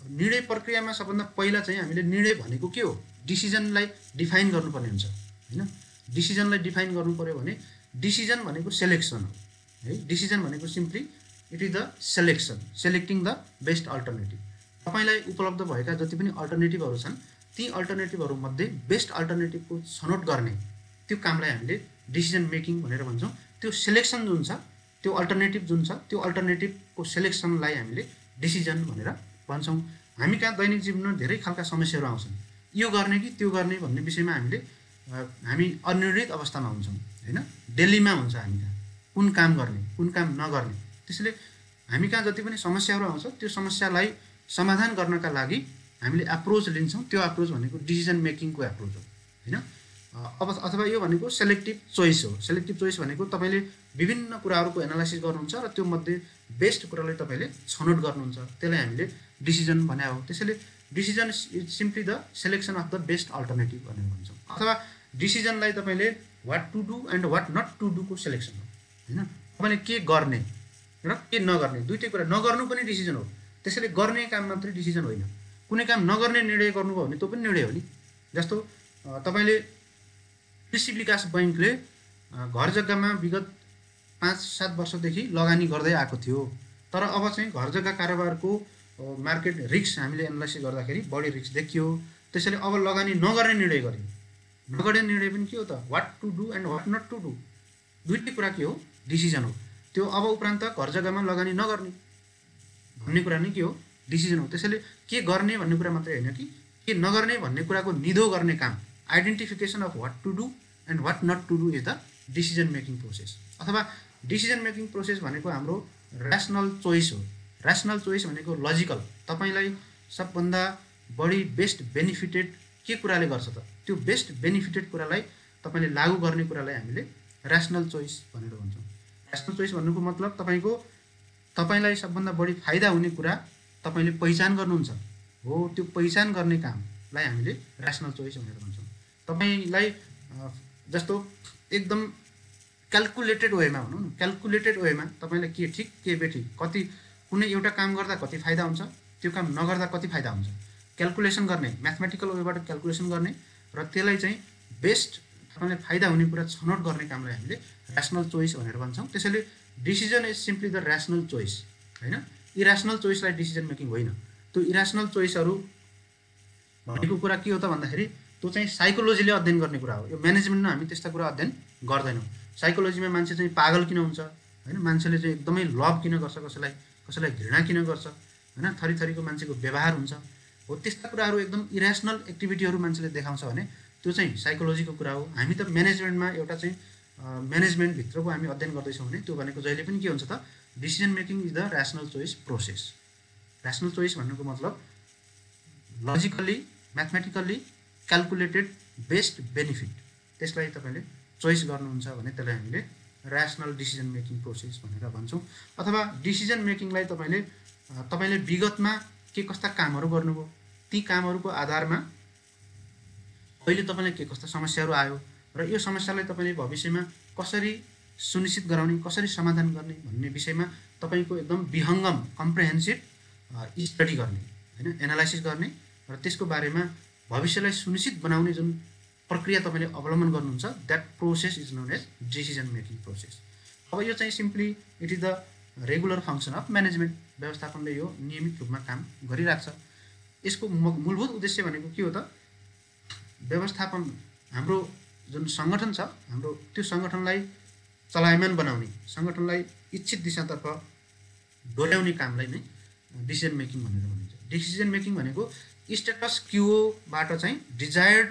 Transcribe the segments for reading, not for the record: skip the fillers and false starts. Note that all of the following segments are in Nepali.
निर्णय प्रक्रियामा सबभन्दा पहिला चाहिँ हामीले निर्णय भनेको के हो, डिसिजनलाई डिफाइन गर्नुपर्ने हुन्छ हैन। डिसिजनलाई डिफाइन गर्नु पर्यो भने डिसिजन भनेको सेलेक्सन हो है। डिसिजन भनेको simply it is the selection, selecting the best alternative. तपाईलाई उपलब्ध भएका जति पनि अल्टरनेटिभहरू छन् ती अल्टरनेटिभहरू मध्ये बेस्ट अल्टरनेटिभको छनौट गर्ने त्यो कामलाई हामीले डिसिजन मेकिङ भनेर भन्छौँ। त्यो सेलेक्सन जुन छ, त्यो अल्टरनेटिभ जुन छ, त्यो अल्टरनेटिभको सेलेक्सनलाई हामीले डिसिजन भनेर भन्छौँ। हामी कहाँ दैनिक जीवनमा धेरै खालका समस्याहरू आउँछन्, यो गर्ने कि त्यो गर्ने भन्ने विषयमा हामी अनिर्णित अवस्थामा हुन्छौँ हैन। डेलीमा हुन्छ हामी कहाँ कुन काम गर्ने कुन काम नगर्ने। त्यसैले हामी कहाँ जति पनि समस्याहरू आउँछ त्यो समस्यालाई समाधान गर्नका लागि हामीले एप्रोच लिन्छौँ। त्यो एप्रोच भनेको डिसिजन मेकिङको एप्रोच हो हैन। अथवा यो भनेको सेलेक्टिभ चोइस हो। सेलेक्टिभ चोइस भनेको तपाईँले विभिन्न कुराहरूको एनालाइसिस गर्नुहुन्छ र त्यो मध्ये बेस्ट कुरालाई तपाईँले छनौट गर्नुहुन्छ, त्यसलाई हामीले डिसिजन भने हो। त्यसैले decision is simply the selection of the best alternative भनेर भन्छौँ। अथवा डिसिजनलाई तपाईँले what to do and what not to डुको सेलेक्सन हो हैन। तपाईँले के गर्ने र के नगर्ने दुईटै कुरा, नगर्नु पनि डिसिजन हो। त्यसैले गर्ने काम मात्रै डिसिजन होइन, कुनै काम नगर्ने निर्णय गर्नुभयो भने त्यो पनि निर्णय हो नि। जस्तो तपाईँले कृषि विकास बैङ्कले घर जग्गामा विगत 5-7 वर्षदेखि लगानी गर्दै आएको थियो, तर अब चाहिँ घर जग्गा कारोबारको मार्केट रिस्क हामीले एनालाइसिस गर्दाखेरि बढी रिस्क देखियो। त्यसैले अब लगानी नगर्ने निर्णय गर्यो। नगर्ने निर्णय पनि के हो त, what to do and what not to do दुईटै कुरा के हो, डिसिजन हो। त्यो अब उपरान्त घर जग्गामा लगानी नगर्ने भन्ने कुरा नै के हो, डिसिजन हो। त्यसैले के गर्ने भन्ने कुरा मात्रै होइन कि के नगर्ने भन्ने कुराको निधो गर्ने काम, identification of what to do and what not to do is the decision making process. अथवा डिसिजन मेकिङ प्रोसेस भनेको हाम्रो ऱ्यासनल चोइस हो। ऱ्यासनल चोइस भनेको लजिकल, तपाईँलाई सबभन्दा बढी बेस्ट बेनिफिटेड के कुराले गर्छ त त्यो बेस्ट बेनिफिटेड कुरालाई तपाईँले लागू गर्ने कुरालाई हामीले ऱ्यासनल चोइस भनेर भन्छौँ। ऱ्यासनल चोइस भन्नुको मतलब तपाईँलाई सबभन्दा बढी फाइदा हुने कुरा तपाईँले पहिचान गर्नुहुन्छ हो, त्यो पहिचान गर्ने कामलाई हामीले ऱ्यासनल चोइस भनेर भन्छौँ। तपाईँलाई जस्तो एकदम क्यालकुलेटेड वेमा भनौँ न, क्यालकुलेटेड वेमा तपाईँलाई के ठिक के बेठिक, कति कुनै एउटा काम गर्दा कति फाइदा हुन्छ, त्यो काम नगर्दा कति फाइदा हुन्छ, क्यालकुलेसन गर्ने, म्याथमेटिकल वेबाट क्यालकुलेसन गर्ने र त्यसलाई चाहिँ बेस्ट तपाईँलाई फाइदा हुने कुरा छनौट गर्ने कामलाई हामीले ऱ्यासनल चोइस भनेर भन्छौँ। त्यसैले decision is simply the rational choice हैन। इऱ्यासनल चोइसलाई डिसिजन मेकिङ होइन। त्यो इऱ्यासनल चोइसहरू भनेको कुरा के हो त भन्दाखेरि त्यो चाहिँ साइकोलोजीले अध्ययन गर्ने कुरा हो। यो म्यानेजमेन्टमा हामी त्यस्ता कुरा अध्ययन गर्दैनौँ। साइकोलोजीमा मान्छे चाहिँ पागल किन हुन्छ हैन, मान्छेले चाहिँ एकदमै लभ किन गर्छ, कसैलाई घृणा किन गर्छ हैन, थरीथरीको मान्छेको व्यवहार हुन्छ हो, त्यस्ता कुराहरू एकदम इऱ्यासनल एक्टिभिटीहरू मान्छेले देखाउँछ भने त्यो चाहिँ साइकोलोजीको कुरा हो। हामी त म्यानेजमेन्टमा एउटा चाहिँ म्यानेजमेन्टभित्रको हामी अध्ययन गर्दैछौँ भने त्यो भनेको जहिले पनि के हुन्छ त, decision making is the rational choice process. Rational choice भन्नुको मतलब logically mathematically calculated best benefit, त्यसलाई तपाईँले चोइस गर्नुहुन्छ भने त्यसलाई हामीले ऱ्यासनल डिसिजन मेकिङ प्रोसेस भनेर भन्छौँ। अथवा डिसिजन मेकिङलाई तपाईँले विगतमा के कस्ता कामहरू गर्नुभयो, ती कामहरूको आधारमा अहिले तपाईँलाई के कस्ता समस्याहरू आयो र यो समस्यालाई तपाईँले भविष्यमा कसरी सुनिश्चित गराउने, कसरी समाधान गर्ने भन्ने विषयमा तपाईँको एकदम विहङ्गम कम्प्रिहेन्सिभ स्टडी गर्ने हैन, एनालाइसिस गर्ने र त्यसको बारेमा भविष्यलाई सुनिश्चित बनाउने जुन प्रक्रिया तपाईँले अवलम्बन गर्नुहुन्छ, that process is known as decision making process. अब यो चाहिँ simply it is the regular function of management. व्यवस्थापनले यो नियमित रूपमा काम गरिरहेको छ। यसको मूलभूत उद्देश्य भनेको के हो त, व्यवस्थापन हाम्रो जुन सङ्गठन छ हाम्रो, त्यो सङ्गठनलाई चलायमान बनाउने, सङ्गठनलाई इच्छित दिशातर्फ डोर्याउने कामलाई नै डिसिजन मेकिङ भनेर भनिन्छ। डिसिजन मेकिङ भनेको स्टेटस क्यूबाट चाहिँ डिजायर्ड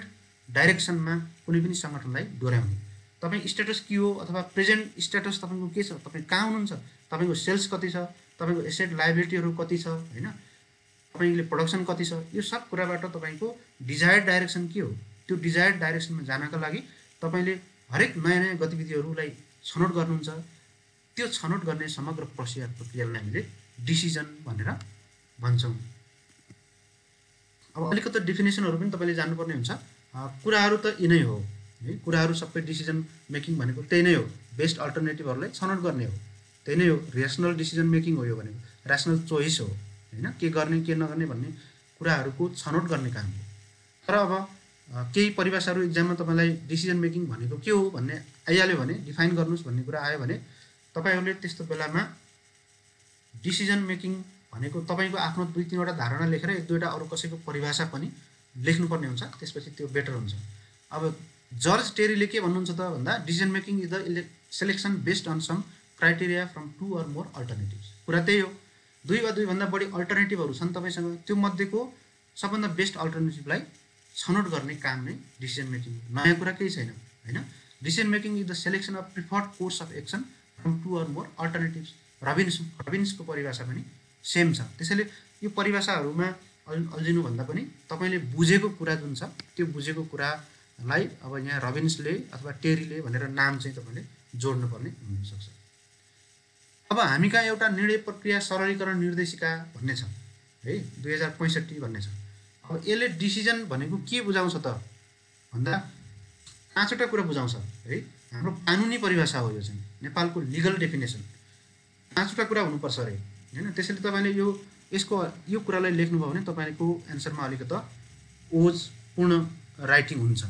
डाइरेक्सनमा कुनै पनि सङ्गठनलाई डोर्याउने। तपाईँ स्टेटस क्यू अथवा प्रेजेन्ट स्टेटस तपाईँको के छ, तपाईँ कहाँ हुनुहुन्छ, तपाईँको सेल्स कति छ, तपाईँको एसेट लायबिलिटीहरू कति छ हैन, तपाईँले प्रोडक्सन कति छ, यो सब कुराबाट तपाईँको डिजायर्ड डाइरेक्सन के हो, त्यो डिजायर्ड डाइरेक्सनमा जानका लागि तपाईँले हरेक नयाँ नयाँ गतिविधिहरूलाई छनौट गर्नुहुन्छ। त्यो छनौट गर्ने समग्र प्रक्रियालाई हामीले डिसिजन भनेर भन्छौँ। अब अलिकति डेफिनेसनहरू पनि तपाईँले जान्नुपर्ने हुन्छ। कुराहरू त यिनै हो है, कुराहरू सबै डिसिजन मेकिङ भनेको त्यही नै हो, बेस्ट अल्टरनेटिभहरूलाई छनौट गर्ने हो, त्यही नै हो। ऱ्यासनल डिसिजन मेकिङ हो यो भनेको, ऱ्यासनल चोइस हो हैन, के गर्ने के नगर्ने भन्ने कुराहरूको छनौट गर्ने काम हो। तर अब केही परिभाषाहरू इक्जाममा तपाईँलाई डिसिजन मेकिङ भनेको के हो भन्ने आइहाल्यो भने, डिफाइन गर्नुहोस् भन्ने कुरा आयो भने तपाईँहरूले त्यस्तो बेलामा डिसिजन मेकिङ भनेको तपाईँको आफ्नो 2-3वटा धारणा लेखेर 1-2वटा अरू कसैको परिभाषा पनि लेख्नुपर्ने हुन्छ, त्यसपछि त्यो बेटर हुन्छ। अब जर्ज टेरीले के भन्नुहुन्छ त भन्दा decision making is the selection based on some criteria from 2 or more alternatives. कुरा त्यही हो, 2 वा 2भन्दा बढी अल्टरनेटिभहरू छन् तपाईँसँग, त्यो मध्येको सबभन्दा बेस्ट अल्टरनेटिभलाई छनौट गर्ने काम नै डिसिजन मेकिङ हो। नयाँ कुरा केही छैन हैन। Decision making is the selection of preferred course of action from 2 or more alternatives. रबिन्सको परिभाषा पनि सेम छ। त्यसैले यो परिभाषाहरूमा अल्झिनुभन्दा पनि तपाईँले बुझेको कुरा जुन छ त्यो बुझेको कुरालाई अब यहाँ रबिन्सले अथवा टेरीले भनेर नाम चाहिँ तपाईँले जोड्नुपर्ने हुनसक्छ। अब हामी कहाँ एउटा निर्णय प्रक्रिया सरलीकरण निर्देशिका भन्ने छ है, 2065 भन्ने छ। अब यसले डिसिजन भनेको के बुझाउँछ त भन्दा 5वटा कुरा बुझाउँछ है। हाम्रो कानुनी परिभाषा हो यो चाहिँ, नेपालको लिगल डेफिनेसन 5वटा कुरा हुनुपर्छ अरे हैन। त्यसैले तपाईँले यो कुरालाई लेख्नुभयो भने तपाईँको एन्सरमा अलिकति ओज पूर्ण राइटिङ हुन्छ।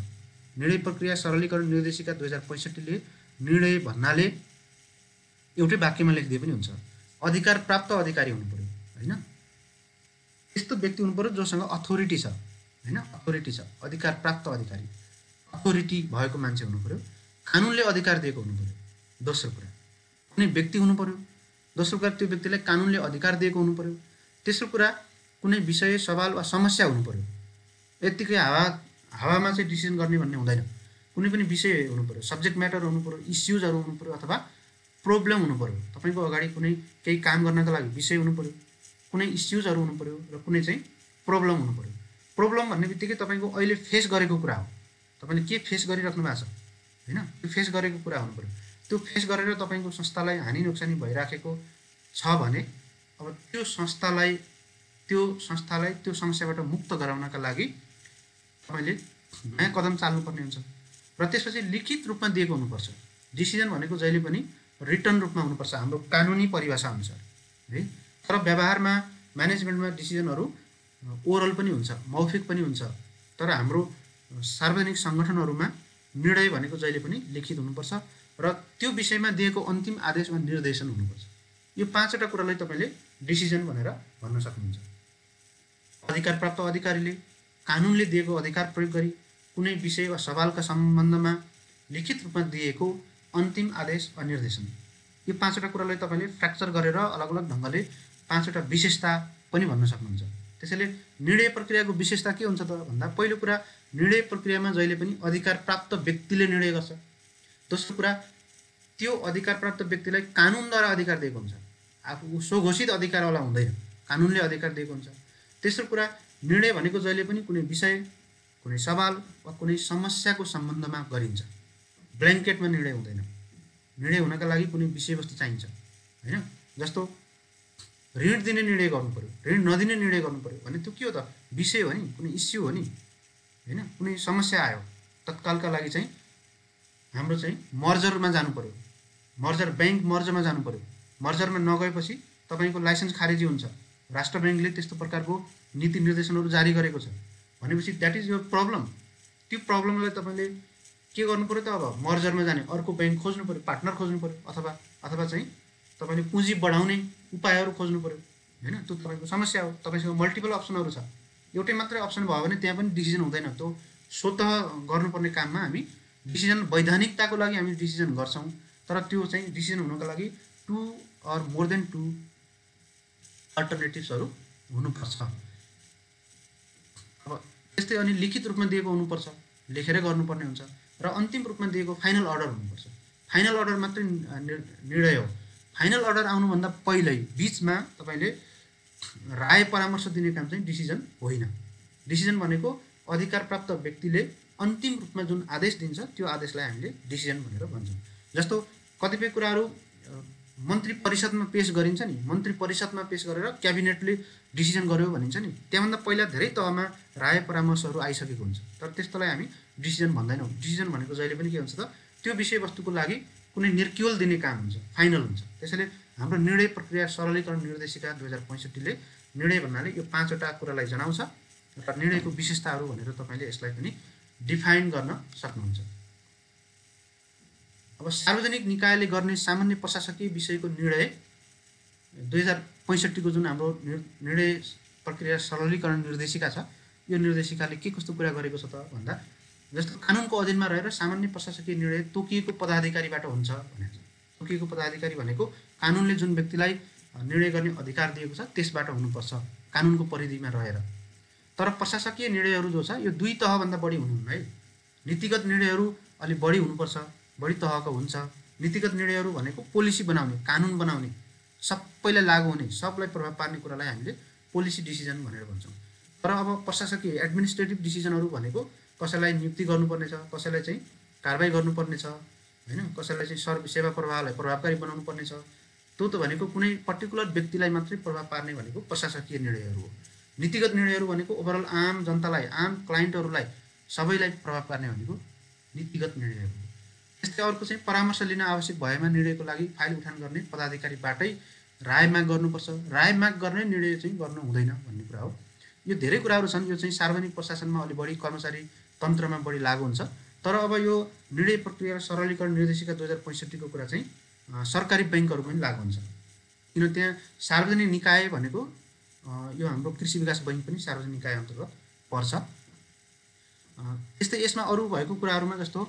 निर्णय प्रक्रिया सरलीकरण निर्देशिका 2065ले निर्णय भन्नाले एउटै वाक्यमा लेखिदिए पनि हुन्छ। अधिकार प्राप्त अधिकारी हुनु पर्यो हैन, यस्तो व्यक्ति हुनु पर्यो जोसँग अथोरिटी छ हैन, अथोरिटी छ, अधिकार प्राप्त अधिकारी, अथोरिटी भएको मान्छे हुनु पर्यो, कानुनले अधिकार दिएको हुनु पर्यो। दोस्रो कुरा कुनै व्यक्ति हुनु पर्यो, दोस्रो कुरा त्यो व्यक्तिलाई कानुनले अधिकार दिएको हुनु पर्यो। तेस्रो कुरा कुनै विषय सवाल वा समस्या हुनु पर्यो। यतिकै हावामा चाहिँ डिसिजन गर्ने भन्ने हुँदैन। कुनै पनि विषय हुनु पर्यो, सब्जेक्ट म्याटर हुनु पर्यो, इस्युजहरू हुनु पर्यो अथवा प्रब्लम हुनु पर्यो। तपाईँको अगाडि कुनै केही काम गर्नका लागि विषय हुनु पर्यो, कुनै इस्युजहरू हुनु पर्यो र कुनै चाहिँ प्रब्लम हुनु पर्यो। प्रब्लम भन्ने बित्तिकै तपाईँको अहिले फेस गरेको कुरा हो, तपाईँले के फेस गरिराख्नु भएको छ हैन, त्यो फेस गरेको कुरा हुनु पर्यो। त्यो फेस गरेर तपाईँको संस्थालाई हानि नोक्सानी भइराखेको छ भने अब त्यो संस्थालाई त्यो समस्याबाट मुक्त गराउनका लागि तपाईँले नयाँ कदम चाल्नुपर्ने हुन्छ र त्यसपछि लिखित रूपमा दिएको हुनुपर्छ। डिसिजन भनेको जहिले पनि रिटर्न रूपमा हुनुपर्छ हाम्रो कानुनी परिभाषा अनुसार है। तर व्यवहारमा म्यानेजमेन्टमा डिसिजनहरू ओरल पनि हुन्छ, मौखिक पनि हुन्छ, तर हाम्रो सार्वजनिक सङ्गठनहरूमा निर्णय भनेको जहिले पनि लिखित हुनुपर्छ र त्यो विषयमा दिएको अन्तिम आदेश वा निर्देशन हुनुपर्छ। यो 5वटा कुरालाई तपाईँले डिसिजन भनेर भन्न सक्नुहुन्छ। अधिकार प्राप्त अधिकारीले कानुनले दिएको अधिकार प्रयोग गरी कुनै विषय वा सवालका सम्बन्धमा लिखित रूपमा दिएको अन्तिम आदेश वा निर्देशन। यो 5वटा कुरालाई तपाईँले फ्र्याक्चर गरेर अलग अलग ढङ्गले 5वटा विशेषता पनि भन्न सक्नुहुन्छ। त्यसैले निर्णय प्रक्रियाको विशेषता के हुन्छ त भन्दा पहिलो कुरा निर्णय प्रक्रियामा जहिले पनि अधिकार प्राप्त व्यक्तिले निर्णय गर्छ। दोस्रो कुरा त्यो अधिकार प्राप्त व्यक्तिलाई कानुनद्वारा अधिकार दिएको हुन्छ, आफू स्वघोषित अधिकारवाला हुँदैन, कानुनले अधिकार दिएको हुन्छ। तेस्रो कुरा निर्णय भनेको जहिले पनि कुनै विषय, कुनै सवाल वा कुनै समस्याको सम्बन्धमा गरिन्छ, ब्ल्याङ्केटमा निर्णय हुँदैन। निर्णय हुनका लागि कुनै विषयवस्तु चाहिन्छ हैन। जस्तो ऋण दिने निर्णय गर्नु पर्यो, ऋण नदिने निर्णय गर्नु पर्यो भने त्यो के हो त, विषय हो नि, कुनै इस्यु हो नि हैन। कुनै समस्या आयो तत्कालका लागि चाहिँ हाम्रो चाहिँ मर्जरमा जानु पर्यो, मर्जर ब्याङ्क मर्जरमा जानु पर्यो। मर्जरमा नगएपछि तपाईँको लाइसेन्स खारेजी हुन्छ, राष्ट्र ब्याङ्कले त्यस्तो प्रकारको नीति निर्देशनहरू जारी गरेको छ भनेपछि द्याट इज योर प्रब्लम। त्यो प्रब्लमलाई तपाईँले के गर्नु पर्यो त, अब मर्जरमा जाने अर्को ब्याङ्क खोज्नु पर्यो, पार्टनर खोज्नु पर्यो, अथवा चाहिँ तपाईँले पुँजी बढाउने उपायहरू खोज्नु पर्यो हैन। त्यो तपाईँको समस्या हो, तपाईँसँग मल्टिपल अप्सनहरू छ। एउटै मात्रै अप्सन भयो भने त्यहाँ पनि डिसिजन हुँदैन। त्यो स्वतः गर्नुपर्ने काममा हामी डिसिजन वैधानिकताको लागि हामी डिसिजन गर्छौँ, तर त्यो चाहिँ डिसिजन हुनको लागि 2 or more than 2 अल्टरनेटिभ्सहरू हुनुपर्छ। अब त्यस्तै अनि लिखित रूपमा दिएको हुनुपर्छ, लेखेर गर्नुपर्ने हुन्छ र अन्तिम रूपमा दिएको फाइनल अर्डर हुनुपर्छ। फाइनल अर्डर मात्रै निर्णय हो। फाइनल अर्डर आउनुभन्दा पहिल्यै बिचमा तपाईँले राय परामर्श दिने काम चाहिँ डिसिजन होइन। डिसिजन भनेको अधिकार प्राप्त व्यक्तिले अन्तिम रूपमा जुन आदेश दिन्छ त्यो आदेशलाई हामीले डिसिजन भनेर भन्छौँ। जस्तो कतिपय कुराहरू मन्त्री परिषदमा पेश गरिन्छ नि, मन्त्री परिषदमा पेश गरेर क्याबिनेटले डिसिजन गर्यो भनिन्छ नि, त्यहाँभन्दा पहिला धेरै तहमा राय परामर्शहरू आइसकेको हुन्छ, तर त्यस्तोलाई हामी डिसिजन भन्दैनौँ। डिसिजन भनेको जहिले पनि के हुन्छ त, त्यो विषयवस्तुको लागि कुनै निर्क्युल दिने काम हुन्छ, फाइनल हुन्छ। त्यसैले हाम्रो निर्णय प्रक्रिया सरलीकरण निर्देशिका 2065 ले निर्णय भन्नाले यो 5 वटा कुरालाई जनाउँछ र निर्णयको विशेषताहरू भनेर तपाईले यसलाई पनि डिफाइन गर्न सक्नुहुन्छ। अब सार्वजनिक निकायले गर्ने सामान्य प्रशासकीय विषयको निर्णय 2065 को जुन हाम्रो निर्णय प्रक्रिया सरलीकरण निर्देशिका छ, यो निर्देशिकाले के कस्तो कुरा गरेको छ त भन्दा जस्तो कानुनको अधीनमा रहेर सामान्य प्रशासकीय निर्णय तोकिएको पदाधिकारीबाट हुन्छ भनेको छ। तोकिएको पदाधिकारी भनेको कानुनले जुन व्यक्तिलाई निर्णय गर्ने अधिकार दिएको छ त्यसबाट हुनुपर्छ, कानुनको परिधिमा रहेर। तर प्रशासकीय निर्णयहरू जो छ यो 2 तहभन्दा बढी हुनुहुन्न है। नीतिगत निर्णयहरू अलि बढी हुनुपर्छ, बढी तहको हुन्छ। नीतिगत निर्णयहरू भनेको पोलिसी बनाउने, कानुन बनाउने, सबैलाई लागू हुने, सबलाई प्रभाव पार्ने कुरालाई हामीले पोलिसी डिसिजन भनेर भन्छौँ। तर अब प्रशासकीय एडमिनिस्ट्रेटिभ डिसिजनहरू भनेको कसैलाई नियुक्ति गर्नुपर्ने छ, कसैलाई चाहिँ कारबाही गर्नुपर्ने छ हैन, कसैलाई चाहिँ सेवा प्रवाहलाई प्रभावकारी बनाउनु पर्ने छ, त्यो त भनेको कुनै पर्टिकुलर व्यक्तिलाई मात्रै प्रभाव पार्ने भनेको प्रशासकीय निर्णयहरू हो। नीतिगत निर्णयहरू भनेको ओभरअल आम जनतालाई, आम क्लाइन्टहरूलाई सबैलाई प्रभाव पार्ने भनेको नीतिगत निर्णयहरू हो। त्यस्तै अर्को चाहिँ परामर्श लिन आवश्यक भएमा निर्णयको लागि फाइल उठान गर्ने पदाधिकारीबाटै राय माग गर्नुपर्छ, राय माग गर्ने निर्णय चाहिँ गर्नु हुँदैन भन्ने कुरा हो। यो धेरै कुराहरू छन्, यो चाहिँ सार्वजनिक प्रशासनमा अलि बढी कर्मचारी तन्त्रमा बढी लागू हुन्छ। तर अब यो निर्णय प्रक्रिया सरलीकरण निर्देशिका 2065 को कुरा चाहिँ सरकारी बैंकहरू पनि लागू हुन्छ, किन त्यहाँ सार्वजनिक निकाय भनेको यो हाम्रो कृषि विकास बैंक पनि सार्वजनिक निकाय अन्तर्गत पर्छ। त्यस्तै यसमा अरू भएको कुराहरूमा जस्तो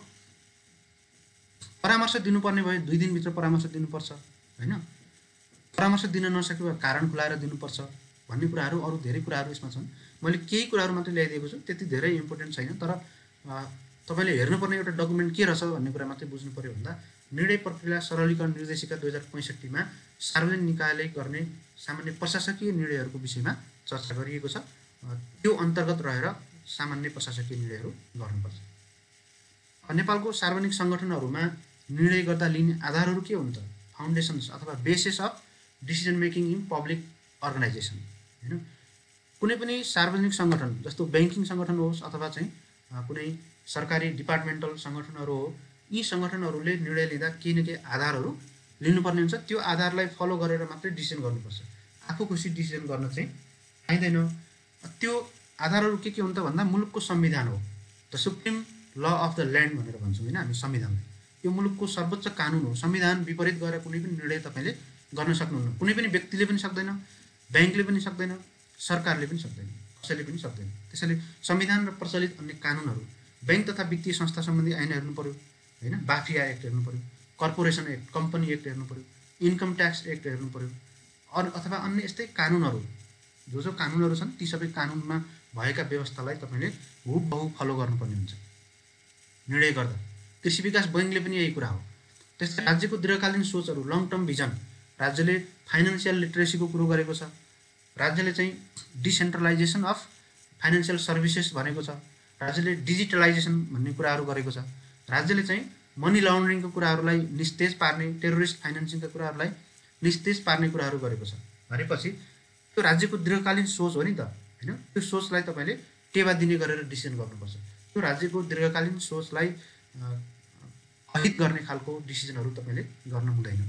परामर्श दिनुपर्ने भयो 2 दिनभित्र परामर्श दिनुपर्छ हैन, परामर्श दिन नसके भए कारण खुलाएर दिनुपर्छ भन्ने कुराहरू, अरू धेरै कुराहरू यसमा छन्। मैले केही कुराहरू मात्रै ल्याइदिएको छु, त्यति धेरै इम्पोर्टेन्ट छैन। तर तपाईले हेर्नुपर्ने एउटा डकुमेन्ट के रहेछ भन्ने कुरा मात्रै बुझ्नु पर्यो भन्दा निर्णय प्रक्रिया सरलीकरण निर्देशिका 2065 मा सार्वजनिक निकायले गर्ने सामान्य प्रशासकीय निर्णयहरूको विषयमा चर्चा गरिएको छ। त्यो अन्तर्गत रहेर सामान्य प्रशासकीय निर्णयहरू गर्नुपर्छ। नेपालको सार्वजनिक सङ्गठनहरूमा निर्णय गर्दा लिने आधारहरू के हुन् त? फाउन्डेसन्स अथवा basis of decision making in public organisation हैन। कुनै पनि सार्वजनिक सङ्गठन जस्तो बैंकिङ सङ्गठन होस् अथवा चाहिँ कुनै सरकारी डिपार्टमेन्टल सङ्गठनहरू हो, यी सङ्गठनहरूले निर्णय लिँदा केही न केही आधारहरू लिनुपर्ने हुन्छ। त्यो आधारलाई फलो गरेर मात्रै डिसिजन गर्नुपर्छ, आफू खुसी डिसिजन गर्न चाहिँ पाइँदैन। त्यो आधारहरू के हुन् त भन्दा मुलुकको संविधान हो, the supreme law of the land भनेर भन्छौँ हैन हामी संविधानलाई। यो मुलुकको सर्वोच्च कानुन हो। संविधान विपरीत गएर कुनै पनि निर्णय तपाईले गर्न सक्नुहुन्न, कुनै पनि व्यक्तिले पनि सक्दैन, बैंकले पनि सक्दैन, सरकारले पनि सक्दैन, कसैले पनि सक्दैन। त्यसैले संविधान र प्रचलित अन्य कानुनहरू, बैंक तथा वित्तीय संस्था सम्बन्धी ऐन हेर्नु पर्यो हैन, बाफिया एक्ट हेर्नु पर्यो, कर्पोरेसन एक्ट, कम्पनी एक्ट हेर्नु पर्यो, इन्कम ट्याक्स एक्ट हेर्नु पर्यो, अथवा अन्य यस्तै कानुनहरू जो कानुनहरू छन् ती सबै कानुनमा भएका व्यवस्थालाई तपाईले हुबहु फलो गर्नुपर्ने हुन्छ निर्णय गर्दा। कृषि विकास बैंकले पनि यही कुरा हो। त्यस्तै राज्यको दीर्घकालीन सोचहरू, लङ टर्म भिजन, राज्यले फाइनान्सियल लिटरेसीको कुरो गरेको छ, राज्यले चाहिँ डिसेन्ट्रलाइजेसन अफ फाइनान्सियल सर्भिसेस भनेको छ, राज्यले डिजिटलाइजेसन भन्ने कुराहरू गरेको छ, राज्यले चाहिँ मनी लन्ड्रिङको कुराहरूलाई निस्तेज पार्ने, टेरोरिस्ट फाइनेन्सिङका कुराहरूलाई निस्तेज पार्ने कुराहरू गरेको छ भनेपछि त्यो राज्यको दीर्घकालीन सोच हो नि त हैन। त्यो सोचलाई तपाईले टेवा दिने गरेर डिसिजन गर्नुपर्छ। त्यो राज्यको दीर्घकालीन सोचलाई अहित गर्ने खालको डिसिजनहरू तपाईले गर्न हुँदैन।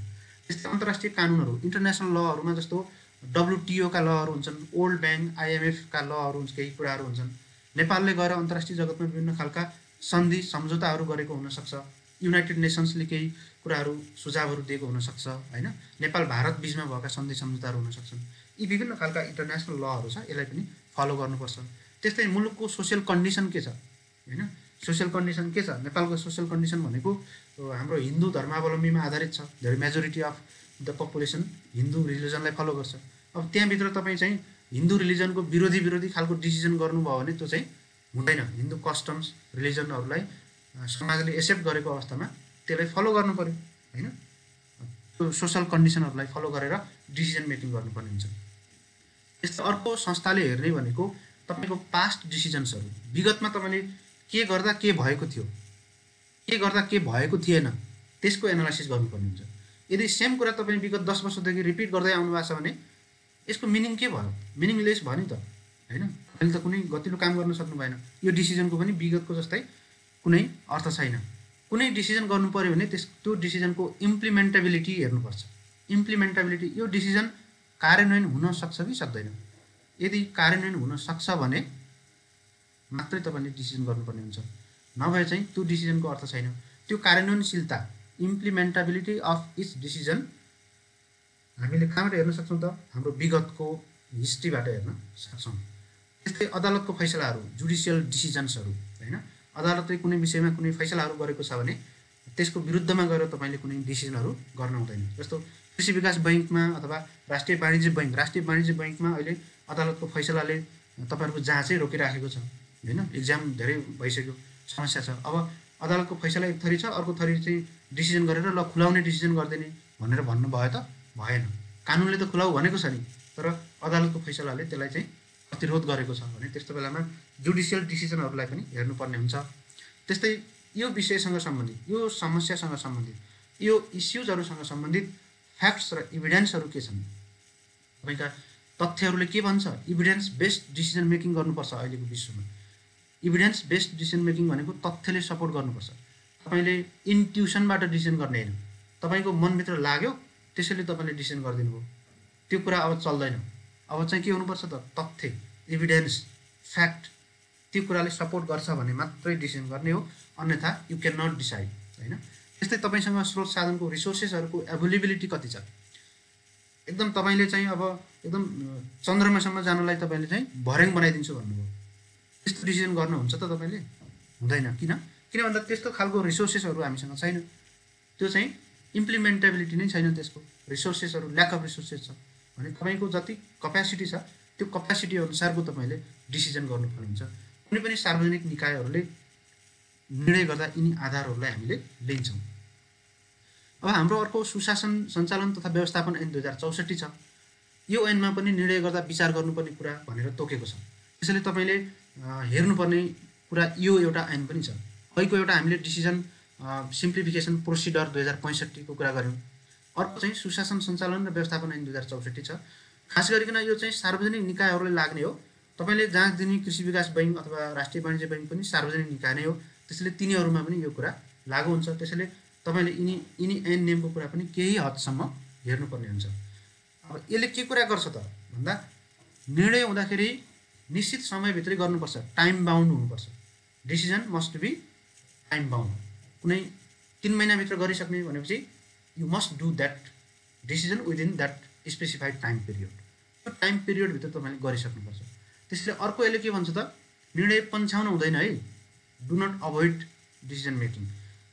त्यस्तै अन्तर्राष्ट्रिय कानुनहरू, इन्टरनेसनल लहरूमा जस्तो WTO का लहरू हुन्छन्, वर्ल्ड ब्याङ्क, IMF का लहरू हुन्छ, केही कुराहरू हुन्छन्। नेपालले गएर अन्तर्राष्ट्रिय जगतमा विभिन्न खालका सन्धि सम्झौताहरू गरेको हुनसक्छ, युनाइटेड नेसन्सले केही कुराहरू सुझावहरू दिएको हुनसक्छ हैन, नेपाल भारत बीचमा भएका सन्धि सम्झौताहरू हुनसक्छन्। यी विभिन्न खालका इन्टरनेसनल लहरू छ, यसलाई पनि फलो गर्नुपर्छ। त्यस्तै मुलुकको सोसियल कन्डिसन के छ हैन, सोसियल कन्डिसन के छ? नेपालको सोसियल कन्डिसन भनेको हाम्रो हिन्दू धर्मावलम्बीमा आधारित छ। धेरै majority of the population Hindu रिलिजनलाई फलो गर्छ। अब त्यहाँभित्र तपाईँ चाहिँ हिन्दू रिलिजनको विरोधी खालको डिसिजन गर्नुभयो भने त्यो चाहिँ हुँदैन। हिन्दू कस्टम्स, रिलिजनहरूलाई समाजले एक्सेप्ट गरेको अवस्थामा त्यसलाई फलो गर्नु पर्यो हैन। त्यो सोसल कन्डिसनहरूलाई फलो गरेर डिसिजन मेकिङ गर्नुपर्ने हुन्छ। यस्तो अर्को संस्थाले हेर्ने भनेको तपाईँको पास्ट डिसिजन्सहरू, विगतमा तपाईँले के गर्दा के भएको थियो, के गर्दा के भएको थिएन, त्यसको एनालाइसिस गर्नुपर्ने हुन्छ। यदि सेम कुरा तपाईँ विगत 10 वर्षदेखि रिपिट गर्दै आउनु भएको छ भने यसको मिनिङ के भयो? मिनिङलेस भयो नि त हैन। अहिले त कुनै गतिलो काम गर्न सक्नु भएन। यो डिसिजनको पनि विगतको जस्तै कुनै अर्थ छैन। कुनै डिसिजन गर्नु पर्यो भने त्यो डिसिजनको इम्प्लिमेन्टेबिलिटी हेर्नुपर्छ। इम्प्लिमेन्टेबिलिटी, यो डिसिजन कार्यान्वयन हुन सक्छ कि सक्दैन। यदि कार्यान्वयन हुन सक्छ भने मात्रै तपाईँले डिसिजन गर्नुपर्ने हुन्छ, नभए चाहिँ त्यो डिसिजनको अर्थ छैन। त्यो कार्यान्वयनशीलता, इम्प्लिमेन्टेबिलिटी अफ इच डिसिजन हामीले कहाँबाट हेर्न सक्छौँ त? हाम्रो विगतको हिस्ट्रीबाट हेर्न सक्छौँ। त्यस्तै अदालतको फैसलाहरू, जुडिसियल डिसिजन्सहरू, होइन, अदालतले कुनै विषयमा कुनै फैसलाहरू गरेको छ भने त्यसको विरुद्धमा गएर तपाईँले कुनै डिसिजनहरू गर्न हुँदैन। जस्तो कृषि विकास बैङ्कमा अथवा राष्ट्रिय वाणिज्य बैङ्कमा अहिले अदालतको फैसलाले तपाईँहरूको जाँचै रोकिराखेको छ, होइन, इक्जाम धेरै भइसक्यो, समस्या छ। अब अदालतको फैसला एक थरी छ, अर्को थरी चाहिँ डिसिजन गरेर ल खुलाउने डिसिजन गरिदिने भनेर भन्नुभयो त भएन। कानुनले त खुलाउ भनेको छ नि, तर अदालतको फैसलाले त्यसलाई चाहिँ प्रतिरोध गरेको छ भने त्यस्तो बेलामा जुडिसियल डिसिजनहरूलाई पनि हेर्नुपर्ने हुन्छ। त्यस्तै यो विषयसँग सम्बन्धित, यो समस्यासँग सम्बन्धित, यो इस्युजहरूसँग सम्बन्धित फ्याक्ट्स र इभिडेन्सहरू के छन्, तपाईँका तथ्यहरूले के भन्छ? इभिडेन्स बेस्ड डिसिजन मेकिङ गर्नुपर्छ अहिलेको विश्वमा। इभिडेन्स बेस्ड डिसिजन मेकिङ भनेको तथ्यले सपोर्ट गर्नुपर्छ। तपाईँले इन्ट्युसनबाट डिसिजन गर्ने होइन, तपाईँको मनभित्र लाग्यो त्यसैले तपाईँले डिसिजन गरिदिनु भयो, त्यो कुरा अब चल्दैन। अब चाहिँ के हुनुपर्छ त? तथ्य, इभिडेन्स, फ्याक्ट, त्यो कुराले सपोर्ट गर्छ भने मात्रै डिसिजन गर्ने हो, अन्यथा यु क्यान नट डिसाइड, होइन। त्यस्तै तपाईँसँग स्रोत साधनको रिसोर्सेसहरूको एभाइलेबिलिटी कति छ? एकदम तपाईँले चाहिँ अब एकदम चन्द्रमासम्म जानलाई तपाईँले चाहिँ भर्याङ बनाइदिन्छु भन्नुभयो, त्यस्तो डिसिजन गर्नुहुन्छ त तपाईँले? हुँदैन। किन भन्दा त्यस्तो खालको रिसोर्सेसहरू हामीसँग छैन। त्यो चाहिँ इम्प्लिमेन्टेबिलिटी नै छैन, त्यसको रिसोर्सेसहरू, ल्याक अफ रिसोर्सेस छ भने तपाईँको जति कपेसिटी छ त्यो कपेसिटी अनुसारको तपाईँले डिसिजन गर्नुपर्ने हुन्छ। कुनै पनि सार्वजनिक निकायहरूले निर्णय गर्दा यिनी आधारहरूलाई हामीले लिन्छौँ। अब हाम्रो अर्को सुशासन सञ्चालन तथा व्यवस्थापन ऐन 2064 छ। यो ऐनमा पनि निर्णय गर्दा विचार गर्नुपर्ने कुरा भनेर तोकेको छ। त्यसैले तपाईँले हेर्नुपर्ने कुरा यो एउटा ऐन पनि छ। अहिलेको एउटा हामीले डिसिजन सिम्प्लिफिकेसन प्रोसिडर 2065 को कुरा गऱ्यौँ। अर्को चाहिँ सुशासन सञ्चालन र व्यवस्थापन ऐन 2064 छ। खास गरिकन यो चाहिँ सार्वजनिक निकायहरूलाई लाग्ने हो। तपाईँले जाँच दिने कृषि विकास बैङ्क अथवा राष्ट्रिय वाणिज्य बैङ्क पनि सार्वजनिक निकाय नै हो, त्यसैले तिनीहरूमा पनि यो कुरा लागु हुन्छ। त्यसैले तपाईँले यिनी ऐन नियमको कुरा पनि केही हदसम्म हेर्नुपर्ने हुन्छ। अब यसले के कुरा गर्छ त भन्दा निर्णय हुँदाखेरि निश्चित समयभित्रै गर्नुपर्छ, टाइम बााउन्ड हुनुपर्छ। Decision must be time bound. कुनै 3 महिनाभित्र गरिसक्ने भनेपछि you must do that decision within that specified time period. त्यो टाइम पिरियडभित्र तपाईँले गरिसक्नुपर्छ। त्यसैले अर्को यसले के भन्छ त? निर्णय पन्छाउन हुँदैन है। Do not avoid decision making.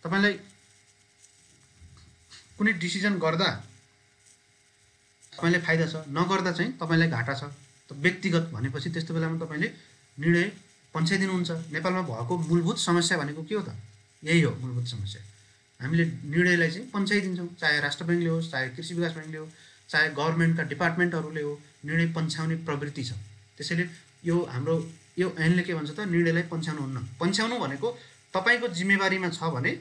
तपाईँलाई कुनै डिसिजन गर्दा तपाईँलाई फाइदा छ, नगर्दा चाहिँ तपाईँलाई घाटा छ त व्यक्तिगत भनेपछि त्यस्तो बेलामा तपाईँले निर्णय पन्छाइदिनुहुन्छ। नेपालमा भएको मूलभूत समस्या भनेको के हो त? यही हो मूलभूत समस्या। हामीले निर्णयलाई चाहिँ पन्छाइदिन्छौँ, चाहे राष्ट्र बैङ्कले होस्, चाहे कृषि विकास बैङ्कले होस्, चाहे गभर्मेन्टका डिपार्टमेन्टहरूले हो, निर्णय पन्छाउने प्रवृत्ति छ। त्यसैले यो हाम्रो यो ऐनले के भन्छ त? निर्णयलाई पन्छाउनु हुन्न। पन्छाउनु भनेको तपाईँको जिम्मेवारीमा छ भने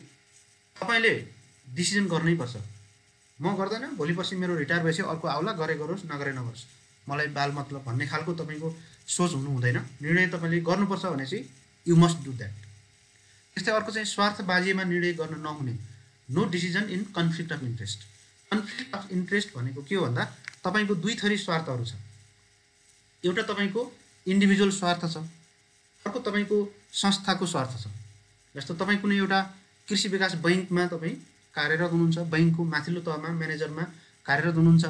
तपाईँले डिसिजन गर्नैपर्छ। म गर्दैन, भोलि पर्सि मेरो रिटायर भएपछि अर्को आउला, गरे गरोस् नगरे नगरोस्, मलाई बाल मतलब भन्ने खालको तपाईँको सोच हुनु हुँदैन। निर्णय तपाईँले गर्नुपर्छ भने चाहिँ यु मस्ट डु द्याट। त्यस्तै अर्को चाहिँ स्वार्थबाजीमा निर्णय गर्न नहुने, no decision in conflict of interest. Conflict of interest भनेको के हो भन्दा तपाईँको दुई थरी स्वार्थहरू छ। एउटा तपाईँको इन्डिभिजुअल स्वार्थ छ, अर्को तपाईँको संस्थाको स्वार्थ छ। जस्तो तपाईँ कुनै एउटा कृषि विकास बैङ्कमा तपाईँ कार्यरत हुनुहुन्छ, बैङ्कको माथिल्लो तहमा म्यानेजरमा कार्यरत हुनुहुन्छ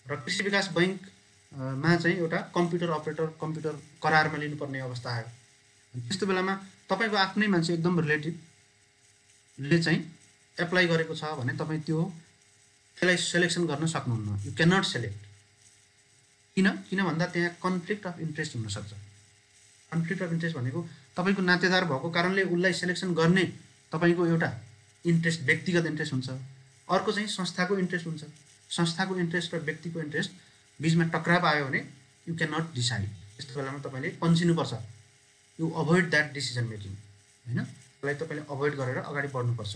र कृषि विकास बैङ्कमा चाहिँ एउटा कम्प्युटर अपरेटर, कम्प्युटर करारमा लिनुपर्ने अवस्था आयो। त्यस्तो बेलामा तपाईँको आफ्नै मान्छे एकदम रिलेटिभले चाहिँ एप्लाई गरेको छ भने तपाईँ त्यसलाई सेलेक्सन गर्न सक्नुहुन्न। You can not select. किन भन्दा त्यहाँ कन्फ्लिक्ट अफ इन्ट्रेस्ट हुनसक्छ। कन्फ्लिक्ट अफ इन्ट्रेस्ट भनेको तपाईँको नातेदार भएको कारणले उसलाई सेलेक्सन गर्ने तपाईँको एउटा इन्ट्रेस्ट, व्यक्तिगत इन्ट्रेस्ट हुन्छ। अर्को चाहिँ संस्थाको इन्ट्रेस्ट हुन्छ। संस्थाको इन्ट्रेस्ट र व्यक्तिको इन्ट्रेस्ट बिचमा टक्राव आयो भने यु क्यान नट डिसाइड। यस्तो बेलामा तपाईँले पन्छिनुपर्छ। You avoid that decision making, होइन, त्यसलाई तपाईँले अभोइड गरेर अगाडि बढ्नुपर्छ।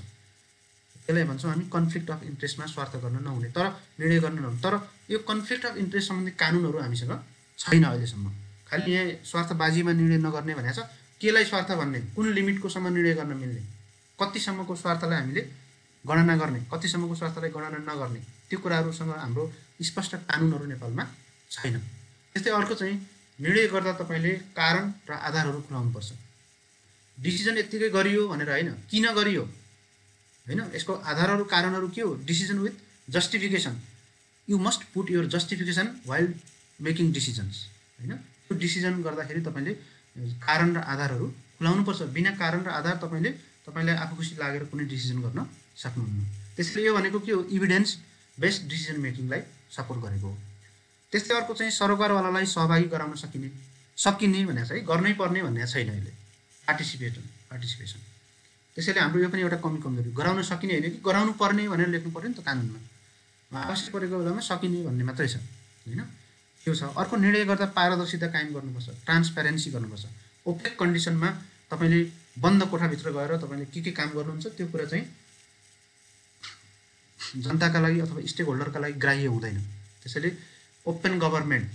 त्यसलाई भन्छौँ हामी कन्फ्लिक्ट अफ इन्ट्रेस्टमा स्वार्थ गर्न नहुने, तर निर्णय गर्न नहुने। तर यो कन्फ्लिक्ट अफ इन्ट्रेस्ट सम्बन्धी कानुनहरू हामीसँग छैन अहिलेसम्म। खालि यहाँ स्वार्थबाजीमा निर्णय नगर्ने भनेको छ। केलाई स्वार्थ भन्ने, कुन लिमिटकोसम्म निर्णय गर्न मिल्ने, कतिसम्मको स्वार्थलाई हामीले गणना गर्ने, कतिसम्मको स्वार्थलाई गणना नगर्ने, त्यो कुराहरूसँग हाम्रो स्पष्ट कानुनहरू नेपालमा छैन। त्यस्तै अर्को चाहिँ निर्णय गर्दा तपाईँले कारण र आधारहरू खुलाउनुपर्छ। डिसिजन यत्तिकै गरियो भनेर होइन, किन गरियो होइन, यसको आधारहरू कारणहरू के हो, decision with justification. You must put your justification while making decisions होइन। त्यो डिसिजन गर्दाखेरि तपाईँले कारण र आधारहरू खुलाउनुपर्छ। बिना कारण र आधार तपाईँलाई आफू खुसी लागेर कुनै डिसिजन गर्न सक्नुहुन्न। त्यसैले यो भनेको के हो, इभिडेन्स बेस्ड डिसिजन मेकिङलाई सपोर्ट गरेको हो। त्यस्तै अर्को चाहिँ सरोकारवालालाई सहभागी गराउन सकिने भनेको चाहिँ गर्नै पर्ने भन्ने छैन अहिले, पार्टिसिपेसन। त्यसैले हाम्रो यो पनि एउटा कमजोरी, गराउन सकिने होइन कि गराउनु पर्ने भनेर लेख्नु पर्यो नि त कानुनमा, आवश्यक परेको बेलामा सकिने भन्ने मात्रै छ होइन। त्यो छ। अर्को निर्णय गर्दा पारदर्शिता कायम गर्नुपर्छ, ट्रान्सप्यारेन्सी गर्नुपर्छ। ओपेक कन्डिसनमा तपाईँले बन्द कोठाभित्र गएर तपाईँले के काम गर्नुहुन्छ त्यो कुरा चाहिँ जनताका लागि अथवा स्टेक होल्डरका लागि ग्राह्य हुँदैन। त्यसैले ओपन गभर्मेन्ट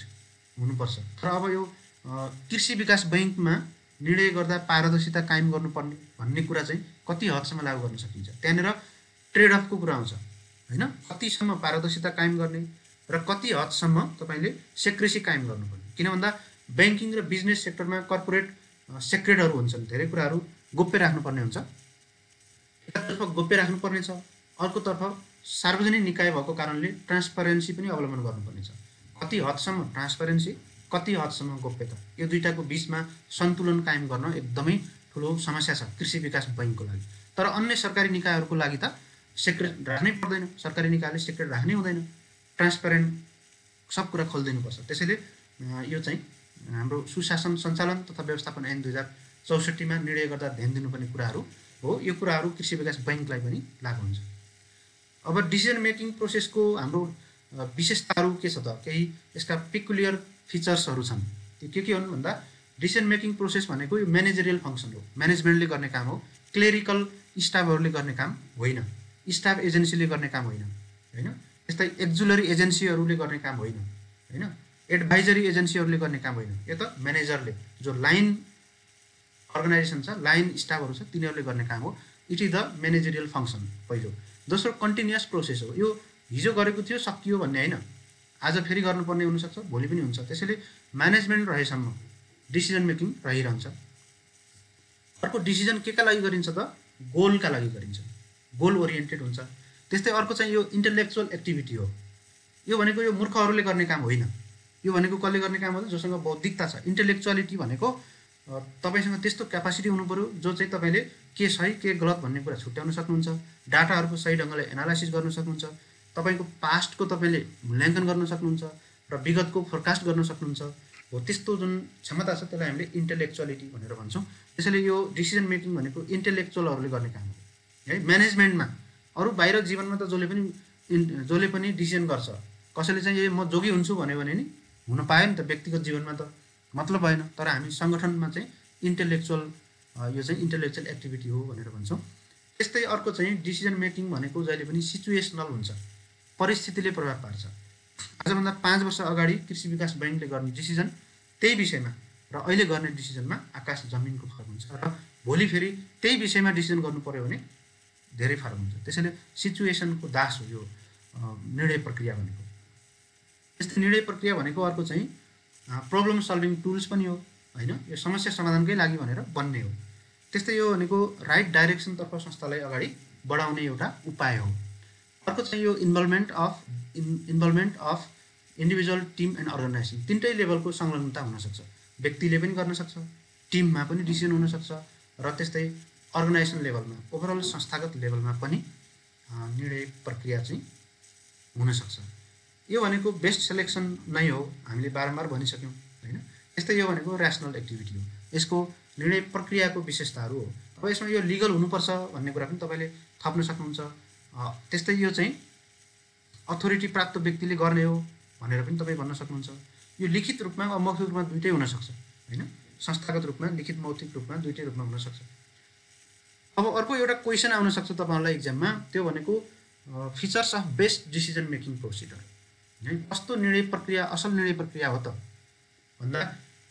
हुनुपर्छ। तर अब यो कृषि विकास बैङ्कमा निर्णय गर्दा पारदर्शिता कायम गर्नुपर्ने भन्ने कुरा चाहिँ कति हदसम्म लागू गर्न सकिन्छ, त्यहाँनिर ट्रेड अफको कुरा आउँछ होइन। कतिसम्म पारदर्शिता कायम गर्ने र कति हदसम्म तपाईँले सेक्रेसी कायम गर्नुपर्ने। किन भन्दा ब्याङ्किङ र बिजनेस सेक्टरमा कर्पोरेट सेक्रेटहरू हुन्छन्, धेरै कुराहरू गोप्य राख्नुपर्ने हुन्छ। एकातर्फ गोप्य राख्नुपर्ने छ, अर्कोतर्फ सार्वजनिक निकाय भएको कारणले ट्रान्सपरेन्सी पनि अवलम्बन गर्नुपर्ने छ। कति हदसम्म ट्रान्सपरेन्सी, कति हदसम्म गोप्यता, यो दुईटाको बिचमा सन्तुलन कायम गर्न एकदमै ठुलो समस्या छ कृषि विकास बैङ्कको लागि। तर अन्य सरकारी निकायहरूको लागि त सेक्रेट राख्नै पर्दैन, सरकारी निकायले सेक्रेट राख्नै हुँदैन, ट्रान्सपेरेन्ट सब कुरा खोलिदिनुपर्छ। त्यसैले यो चाहिँ हाम्रो सुशासन सञ्चालन तथा व्यवस्थापन ऐन 2064 मा निर्णय गर्दा ध्यान दिनुपर्ने कुराहरू हो। यो कुराहरू कृषि विकास बैङ्कलाई पनि लागू हुन्छ। अब डिसिजन मेकिङ प्रोसेसको हाम्रो विशेषताहरू के छ त, केही यसका पेकुलियर फिचर्सहरू छन्। त्यो के हुन् भन्दा डिसिजन मेकिङ प्रोसेस भनेको यो म्यानेजरियल फङ्सन हो, म्यानेजमेन्टले गर्ने काम हो, क्लेरिकल स्टाफहरूले गर्ने काम होइन, स्टाफ एजेन्सीले गर्ने काम होइन होइन। त्यस्तै एक्जुलरी एजेन्सीहरूले गर्ने काम होइन होइन, एडभाइजरी एजेन्सीहरूले गर्ने काम होइन। यो त म्यानेजरले, जो लाइन अर्गनाइजेसन छ, लाइन स्टाफहरू छ, तिनीहरूले गर्ने काम हो। It is the managerial function पहिलो। दोस्रो कन्टिन्युअस प्रोसेस हो। यो हिजो गरेको थियो सकियो भन्ने होइन, आज फेरि गर्नुपर्ने हुनसक्छ, भोलि पनि हुन्छ। त्यसैले म्यानेजमेन्ट रहेसम्म डिसिजन मेकिङ रहिरहन्छ। अर्को डिसिजन के का लागि गरिन्छ त, गोलका लागि गरिन्छ, गोल ओरिएन्टेड हुन्छ। त्यस्तै अर्को चाहिँ यो इन्टेलेक्चुअल एक्टिभिटी हो। यो भनेको यो मूर्खहरूले गर्ने काम होइन, यो भनेको कसले गर्ने काम हो त, जोसँग बौद्धिकता छ। इन्टेलेक्चुअलिटी भनेको तपाईँसँग त्यस्तो क्यापासिटी हुनु पऱ्यो जो चाहिँ तपाईँले के सही के गलत भन्ने कुरा छुट्याउन सक्नुहुन्छ, डाटाहरूको सही ढङ्गले एनालाइसिस गर्न सक्नुहुन्छ, तपाईँको पास्टको तपाईँले मूल्याङ्कन गर्न सक्नुहुन्छ र विगतको फोरकास्ट गर्न सक्नुहुन्छ। हो त्यस्तो जुन क्षमता छ त्यसलाई हामीले इन्टेलेक्चुअलिटी भनेर भन्छौँ। त्यसैले यो डिसिजन मेकिङ भनेको इन्टेलेक्चुअलहरूले गर्ने काम हो है। म्यानेजमेन्टमा अरू बाहिर जीवनमा त जसले पनि डिसिजन गर्छ, कसैले चाहिँ म जोगी हुन्छु भन्यो भने नि हुन पायो नि त, व्यक्तिगत जीवनमा त मतलब भएन। तर हामी सङ्गठनमा चाहिँ इन्टेलेक्चुअल, यो चाहिँ इन्टेलेक्चुअल एक्टिभिटी हो भनेर भन्छौँ। त्यस्तै अर्को चाहिँ डिसिजन मेकिङ भनेको जहिले पनि सिचुएसनल हुन्छ, परिस्थितिले प्रभाव पार्छ। आजभन्दा 5 वर्ष अगाडि कृषि विकास बैङ्कले गर्ने डिसिजन त्यही विषयमा र अहिले गर्ने डिसिजनमा आकाश जमिनको फरक हुन्छ, र भोलि फेरि त्यही विषयमा डिसिजन गर्नु पर्यो भने धेरै फरक हुन्छ। त्यसैले सिचुएसनको दास हो यो निर्णय प्रक्रिया भनेको। त्यस्तै निर्णय प्रक्रिया भनेको अर्को चाहिँ प्रब्लम सल्भिङ टुल्स पनि हो होइन, यो समस्या समाधानकै लागि भनेर बन्ने हो। त्यस्तै यो भनेको राइट डाइरेक्सनतर्फ संस्थालाई अगाडि बढाउने एउटा उपाय हो। अर्को चाहिँ यो involvement of individual, team and organisation, तिनटै लेभलको संलग्नता हुनसक्छ। व्यक्तिले पनि गर्न सक्छ, टिममा पनि डिसिजन हुनसक्छ, र त्यस्तै अर्गनाइजेसन लेभलमा, ओभरअल संस्थागत लेभलमा पनि निर्णय प्रक्रिया चाहिँ हुनसक्छ। यो भनेको बेस्ट सेलेक्सन नै हो, हामीले बारम्बार भनिसक्यौँ होइन। त्यस्तै यो भनेको ऱ्यासनल एक्टिभिटी हो, यसको निर्णय प्रक्रियाको विशेषताहरू हो। अब यसमा यो लिगल हुनुपर्छ भन्ने कुरा पनि तपाईँले थप्न सक्नुहुन्छ। त्यस्तै यो चाहिँ अथोरिटी प्राप्त व्यक्तिले गर्ने हो भनेर पनि तपाईँ भन्न सक्नुहुन्छ। यो लिखित रूपमा वा मौखिक रूपमा दुइटै हुनसक्छ होइन, संस्थागत रूपमा, लिखित मौखिक रूपमा दुइटै रूपमा हुनसक्छ। अब अर्को एउटा क्वेसन आउन सक्छ तपाईँहरूलाई इक्जाममा, त्यो भनेको features of best decision making procedure है। कस्तो निर्णय प्रक्रिया असल निर्णय प्रक्रिया हो त भन्दा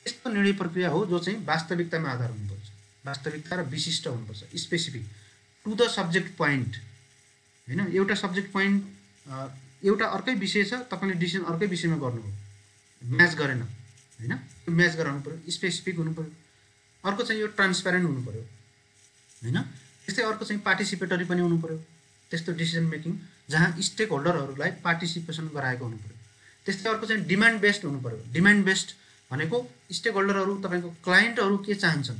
यस्तो निर्णय प्रक्रिया हो जो चाहिँ वास्तविकतामा आधार हुनुपर्छ, वास्तविकता र विशिष्ट हुनुपर्छ, specific to the subject point होइन। एउटा सब्जेक्ट पोइन्ट एउटा अर्कै विषय छ, तपाईँले डिसिजन अर्कै विषयमा गर्नु हो, म्याच गरेन होइन, त्यो म्याच गराउनु पऱ्यो, स्पेसिफिक हुनु पऱ्यो। अर्को चाहिँ यो ट्रान्सप्यारेन्ट हुनु पऱ्यो होइन। त्यस्तै अर्को चाहिँ पार्टिसिपेटरी पनि हुनु पऱ्यो, त्यस्तो डिसिजन मेकिङ जहाँ स्टेक होल्डरहरूलाई पार्टिसिपेसन गराएको हुनु पऱ्यो। त्यस्तै अर्को चाहिँ डिमान्ड बेस्ड हुनु पऱ्यो। डिमान्ड बेस्ड भनेको स्टेक होल्डरहरू तपाईँको क्लाइन्टहरू के चाहन्छन्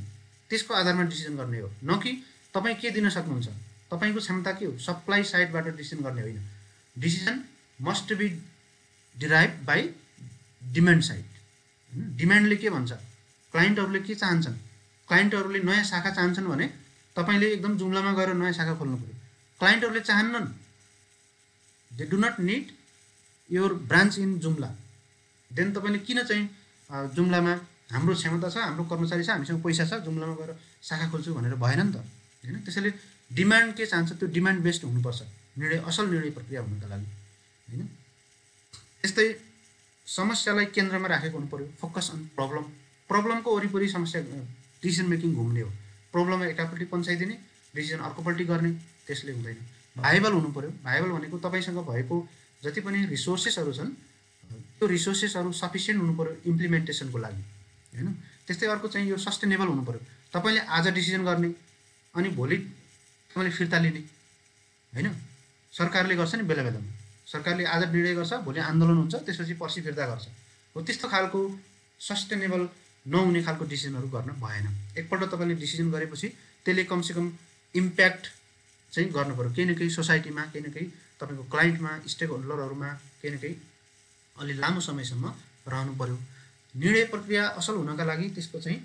त्यसको आधारमा डिसिजन गर्ने हो, न कि तपाईँ के दिन सक्नुहुन्छ, तपाईँको क्षमता के हो, सप्लाई साइडबाट डिसिजन गर्ने होइन। Decision must be derive by demand side. डिमान्डले के भन्छ, क्लाइन्टहरूले के चाहन्छन्, क्लाइन्टहरूले नयाँ शाखा चाहन्छन् भने तपाईँले एकदम जुम्लामा गएर नयाँ शाखा खोल्नु पऱ्यो। क्लाइन्टहरूले चाहन्नन्, they do not need your branch in Jumla, then तपाईँले किन चाहिँ जुम्लामा हाम्रो क्षमता छ, हाम्रो कर्मचारी छ, हामीसँग पैसा छ, जुम्लामा गएर शाखा खोल्छु भनेर भएन नि त होइन। त्यसैले डिमान्ड के चाहन्छ त्यो डिमान्ड बेस्ड हुनुपर्छ निर्णय, असल निर्णय प्रक्रिया हुनुको लागि होइन। त्यस्तै समस्यालाई केन्द्रमा राखेको हुनु पऱ्यो, फोकस अन प्रब्लम। प्रब्लमको वरिपरि समस्या डिसिजन मेकिङ घुम्ने हो। प्रब्लममा एकापट्टि पन्साइदिने, डिसिजन अर्कोपट्टि गर्ने, त्यसले हुँदैन। भाइबल हुनु पऱ्यो। भाइबल भनेको तपाईँसँग भएको जति पनि रिसोर्सेसहरू छन् त्यो रिसोर्सेसहरू सफिसियन्ट हुनु पऱ्यो इम्प्लिमेन्टेसनको लागि होइन। त्यस्तै अर्को चाहिँ यो सस्टेनेबल हुनु पऱ्यो। तपाईँले आज डिसिजन गर्ने अनि भोलि तपाईँले फिर्ता लिने होइन। सरकारले गर्छ नि बेला बेलामा, सरकारले आज निर्णय गर्छ, भोलि आन्दोलन हुन्छ, त्यसपछि पर्सि फिर्ता गर्छ। हो त्यस्तो खालको सस्टेनेबल नहुने खालको डिसिजनहरू गर्न भएन। एकपल्ट तपाईँले डिसिजन गरेपछि त्यसले कमसेकम इम्प्याक्ट चाहिँ गर्नु पऱ्यो केही न केही सोसाइटीमा, केही न केही तपाईँको क्लाइन्टमा, स्टेक होल्डरहरूमा केही न केही अलि लामो समयसम्म रहनु पऱ्यो। निर्णय प्रक्रिया असल हुनका लागि त्यसको चाहिँ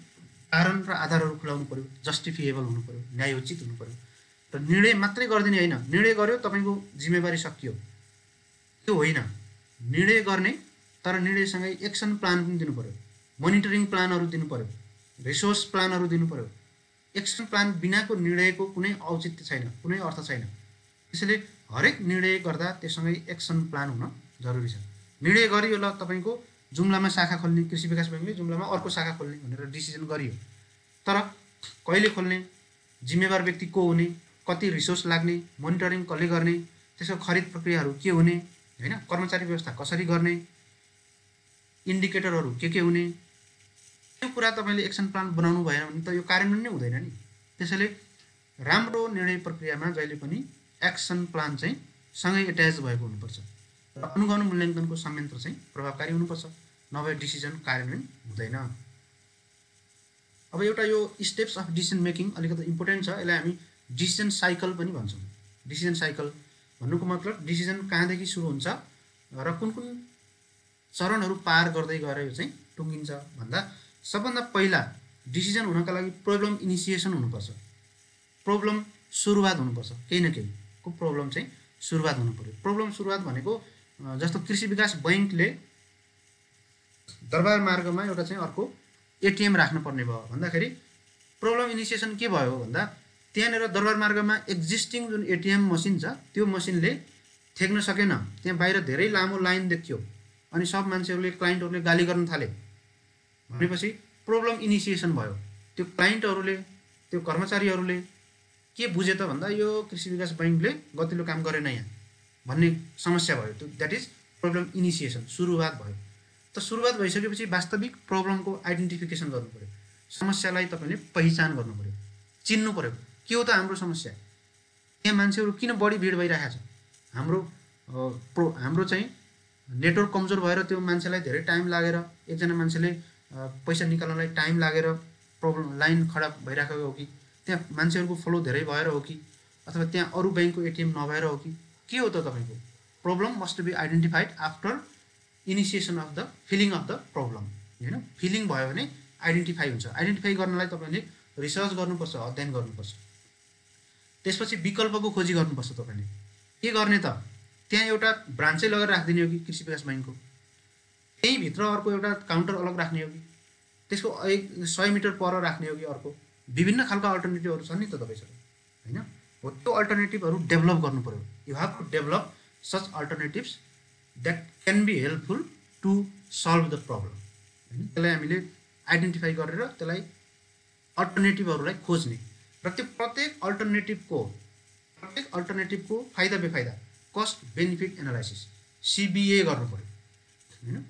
कारण र आधारहरू खुलाउनु पऱ्यो, जस्टिफिएबल हुनु पऱ्यो, न्यायोचित हुनु पऱ्यो। र निर्णय मात्रै गरिदिने होइन, निर्णय गर्यो तपाईँको जिम्मेवारी सकियो त्यो होइन। निर्णय गर्ने तर निर्णयसँगै एक्सन प्लान पनि दिनु पऱ्यो, मोनिटरिङ प्लानहरू दिनु पऱ्यो, रिसोर्स प्लानहरू दिनु पऱ्यो। एक्सन प्लान बिनाको निर्णयको कुनै औचित्य छैन, कुनै अर्थ छैन। त्यसैले हरेक निर्णय गर्दा त्यससँगै एक्सन प्लान हुन जरुरी छ। निर्णय गरियो ल तपाईँको जुम्लामा शाखा खोल्ने, कृषि विकास ब्याङ्कले जुम्लामा अर्को शाखा खोल्ने भनेर डिसिजन गरियो, तर कहिले खोल्ने, जिम्मेवार व्यक्ति को हुने, कति रिसोर्स लाग्ने, मोनिटरिङ कसले गर्ने, त्यसको खरिद प्रक्रियाहरू के हुने होइन, कर्मचारी व्यवस्था कसरी गर्ने, इन्डिकेटरहरू के हुने, त्यो कुरा तपाईँले एक्सन प्लान बनाउनु भएन भने त यो कार्यान्वयन नै हुँदैन नि। त्यसैले राम्रो निर्णय प्रक्रियामा जहिले पनि एक्सन प्लान चाहिँ सँगै एट्याच भएको हुनुपर्छ र अनुगमन मूल्याङ्कनको संयन्त्र चाहिँ प्रभावकारी हुनुपर्छ, नभए डिसिजन कार्यान्वयन हुँदैन। अब एउटा यो स्टेप्स अफ डिसिजन मेकिङ अलिकति इम्पोर्टेन्ट छ, यसलाई हामी डिसिजन साइकल पनि भन्छौँ। डिसिजन साइकल भन्नुको मतलब डिसिजन कहाँदेखि सुरु हुन्छ र कुन कुन चरणहरू पार गर्दै गएर यो चाहिँ टुङ्गिन्छ भन्दा सबभन्दा पहिला डिसिजन हुनका लागि प्रब्लम इनिसिएसन हुनुपर्छ, प्रब्लम सुरुवात हुनुपर्छ, केही न केही को प्रब्लम चाहिँ सुरुवात हुनु पऱ्यो। प्रब्लम सुरुवात भनेको जस्तो कृषि विकास बैङ्कले दरबार मार्गमा एउटा चाहिँ अर्को एटिएम राख्नुपर्ने भयो भन्दाखेरि प्रब्लम इनिसिएसन के भयो भन्दा त्यहाँनिर दरबार मार्गमा एक्जिस्टिङ जुन एटिएम मसिन छ त्यो मसिनले थेक्न सकेन, त्यहाँ बाहिर धेरै लामो लाइन देखियो अनि सब मान्छेहरूले, क्लाइन्टहरूले गाली गर्न थाले भनेपछि प्रब्लम इनिसिएसन भयो। त्यो क्लाइन्टहरूले, त्यो कर्मचारीहरूले के बुझे त भन्दा यो कृषि विकास बैङ्कले गतिलो काम गरेन यहाँ भन्ने समस्या भयो। त्यो द्याट इज प्रब्लम इनिसिएसन, सुरुवात भयो। त सुरुवात भइसकेपछि वास्तविक प्रब्लमको आइडेन्टिफिकेसन गर्नु पऱ्यो, समस्यालाई तपाईँले पहिचान गर्नु पऱ्यो, चिन्नु पऱ्यो के हो त हाम्रो समस्या, यहाँ मान्छेहरू किन बढी भिड भइरहेको छ, हाम्रो चाहिँ नेटवर्क कमजोर भएर त्यो मान्छेलाई धेरै टाइम लागेर, एकजना मान्छेले पैसा निकाल्नलाई टाइम लागेर प्रब्लम लाइन खडा भइरहेको हो कि त्यहाँ मान्छेहरूको फ्लो धेरै भएर हो कि अथवा त्यहाँ अरू ब्याङ्कको एटिएम नभएर हो कि के हो त तपाईँको problem must be identified after initiation of the feeling of the problem होइन। फिलिङ भयो भने आइडेन्टिफाई हुन्छ। आइडेन्टिफाई गर्नलाई तपाईँले रिसर्च गर्नुपर्छ, अध्ययन गर्नुपर्छ। त्यसपछि विकल्पको खोजी गर्नुपर्छ। तपाईँले के गर्ने त, त्यहाँ एउटा ब्रान्चै लगेर राखिदिने हो कि कृषि विकास बैङ्कको, त्यहीँभित्र अर्को एउटा काउन्टर अलग राख्ने हो कि त्यसको 100 मिटर पर राख्ने हो कि अर्को, विभिन्न खालका अल्टरनेटिभहरू छन् नि त तपाईँसँग होइन। हो त्यो अल्टरनेटिभहरू डेभलप गर्नु पऱ्यो। You have to develop such alternatives that can be helpful to solve the problem होइन। त्यसलाई हामीले आइडेन्टिफाई गरेर त्यसलाई अल्टरनेटिभहरूलाई खोज्ने र त्यो प्रत्येक अल्टरनेटिभको फाइदा बेफाइदा, कस्ट बेनिफिट एनालाइसिस CBA गर्नु पर्यो हैन।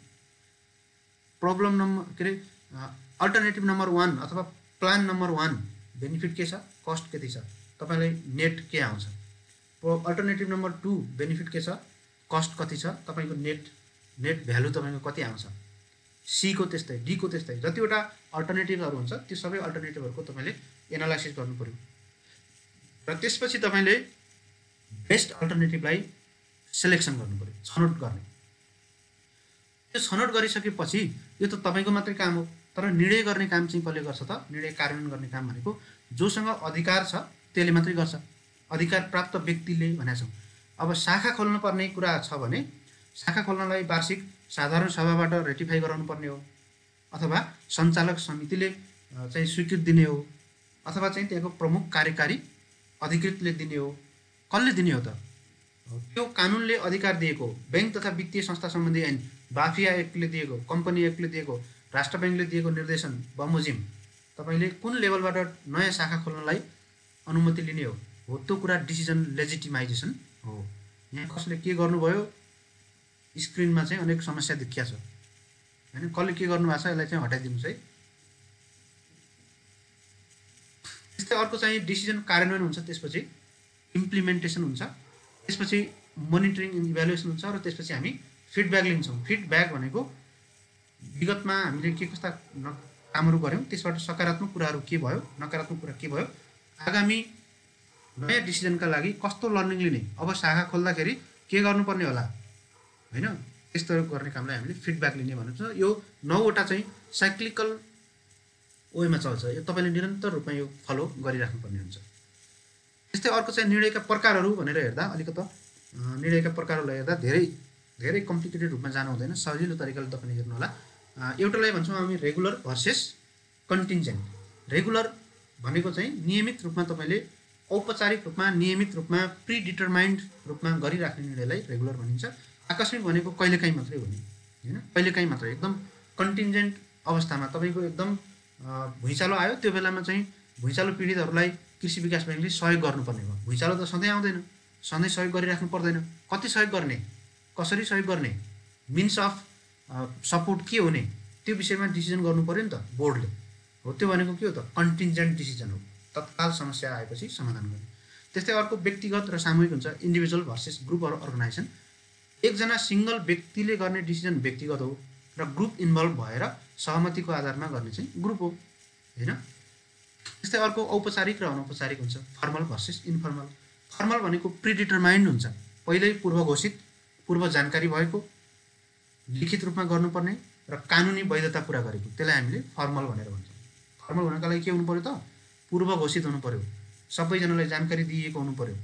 प्रब्लम नम्बर के अरे अल्टरनेटिभ नम्बर 1 अथवा प्लान नम्बर 1 बेनिफिट के छ, कस्ट कति छ, तपाईलाई नेट के आउँछ। अल्टरनेटिभ नम्बर 2 बेनिफिट के छ, कस्ट कति छ, तपाईको नेट भ्यालु तपाईको कति आउँछ। सी को त्यस्तै, डी को त्यस्तै, जतिवटा अल्टरनेटिभहरु हुन्छ त्यो सबै अल्टरनेटिभहरुको तपाईले एनालाइसिस गर्नु पर्यो र त्यसपछि तपाईले बेस्ट अल्टरनेटिभलाई सिलेक्सन गर्नु पर्यो, छनौट गर्ने। त्यो छनौट गरिसकेपछि यो त तपाईको मात्रै काम हो, तर निर्णय गर्ने काम चाहिँ कसले गर्छ त, निर्णय कार्यान्वयन गर्ने काम भनेको जोसँग अधिकार छ त्यसले मात्रै गर्छ, अधिकार प्राप्त व्यक्तिले भनेको छ। अब शाखा खोल्न पर्ने कुरा छ भने शाखा खोल्नलाई वार्षिक साधारण सभाबाट रेटिफाई गराउनु पर्ने हो, अथवा सञ्चालक समितिले चाहिँ स्वीकृति दिने हो, अथवा चाहिँ त्यहाँको प्रमुख कार्यकारी अधिकृतले दिने हो। कसले दिने हो त, त्यो कानुनले अधिकार दिएको, बैंक तथा वित्तीय संस्था सम्बन्धी ऐन, बाफिया एक्टले दिएको, कम्पनी एक्टले दिएको, राष्ट्र बैंकले दिएको निर्देशन बमोजिम तपाईले कुन लेभलबाट नयाँ शाखा खोल्नलाई अनुमति लिने हो त्यो कुरा डिसिजन लेजिटिमाइजेसन हो। यहाँ कसले के गर्नुभयो स्क्रिनमा चाहिँ अनेक समस्या देखिया छ हैन, कसले के गर्नु भएको छ यसलाई चाहिँ हटाइदिनुस् है। त्यस्तै अर्को चाहिँ डिसिजन कार्यान्वयन हुन्छ, त्यसपछि इम्प्लिमेन्टेसन हुन्छ, त्यसपछि मोनिटरिङ एन्ड इभ्यालुएसन हुन्छ र त्यसपछि हामी फिडब्याक लिन्छौँ। फिडब्याक भनेको विगतमा हामीले के कस्ता कामहरू गर्यौँ त्यसबाट सकारात्मक कुराहरू के भयो, नकारात्मक कुरा के भयो, आगामी नयाँ डिसिजनका लागि कस्तो लर्निङ लिने, अब शाखा खोल्दाखेरि के गर्नुपर्ने होला हैन, त्यस्तो गर्ने कामलाई हामीले फिडब्याक लिने भन्छ। यो 9वटा चाहिँ साइक्लिकल वेमा चल्छ, यो तपाईले निरन्तर रूपमा यो फलो गरिराख्नुपर्ने हुन्छ। त्यस्तै अर्को चाहिँ निर्णयका प्रकारहरू भनेर हेर्दा अलिकति निर्णयका प्रकारहरूलाई हेर्दा धेरै कम्प्लिकेटेड रूपमा जानु हुँदैन, सजिलो तरिकाले तपाईले हेर्नु होला। एउटालाई भन्छौँ हामी रेगुलर भर्सेस कन्टिन्जेन्ट। रेगुलर भनेको चाहिँ नियमित रूपमा तपाईले औपचारिक रूपमा नियमित रूपमा प्रिडिटरमाइन्ड रूपमा गरिराख्ने निर्णयलाई रेगुलर भनिन्छ। आकस्मिक भनेको कहिलेकाहीँ मात्रै हुने हैन, कहिलेकाहीँ मात्रै एकदम कन्टिन्जेन्ट अवस्थामा तपाईको एकदम भुइँचालो आयो, त्यो बेलामा चाहिँ भुइँचालो पीडितहरूलाई कृषि विकास बैंकले सहयोग गर्नुपर्ने भयो। भुइँचालो त सधैँ आउँदैन, सधैँ सहयोग गरिराख्नु पर्दैन, कति सहयोग गर्ने, कसरी सहयोग गर्ने, मिन्स अफ सपोर्ट के हुने, त्यो विषयमा डिसिजन गर्नु पर्यो नि त बोर्डले। हो त्यो भनेको के हो त, कन्टिन्जेन्ट डिसिजन हो, तत्काल समस्या आएपछि समाधान गर्ने। त्यस्तै अर्को व्यक्तिगत र सामूहिक हुन्छ, individual versus group or organisation. एकजना सिंगल व्यक्तिले गर्ने डिसिजन व्यक्तिगत हो र ग्रुप इन्भल्भ भएर सहमतिको आधारमा गर्ने चाहिँ ग्रुप हो हैन। त्यस्तै अर्को औपचारिक र अनौपचारिक हुन्छ, फर्मल भर्सेस इन्फर्मल। फर्मल भनेको प्रिडिटरमाइन्ड हुन्छ, पहिल्यै पूर्व घोषित पूर्व जानकारी भएको, लिखित रूपमा गर्नुपर्ने र कानुनी वैधता पुरा गरेको, त्यसलाई हामीले फर्मल भनेर भन्छौँ। फर्मल हुनका लागि के हुनु पर्यो त, पूर्व घोषित हुनु पर्यो, सबैजनालाई जानकारी दिएको हुनु पर्यो,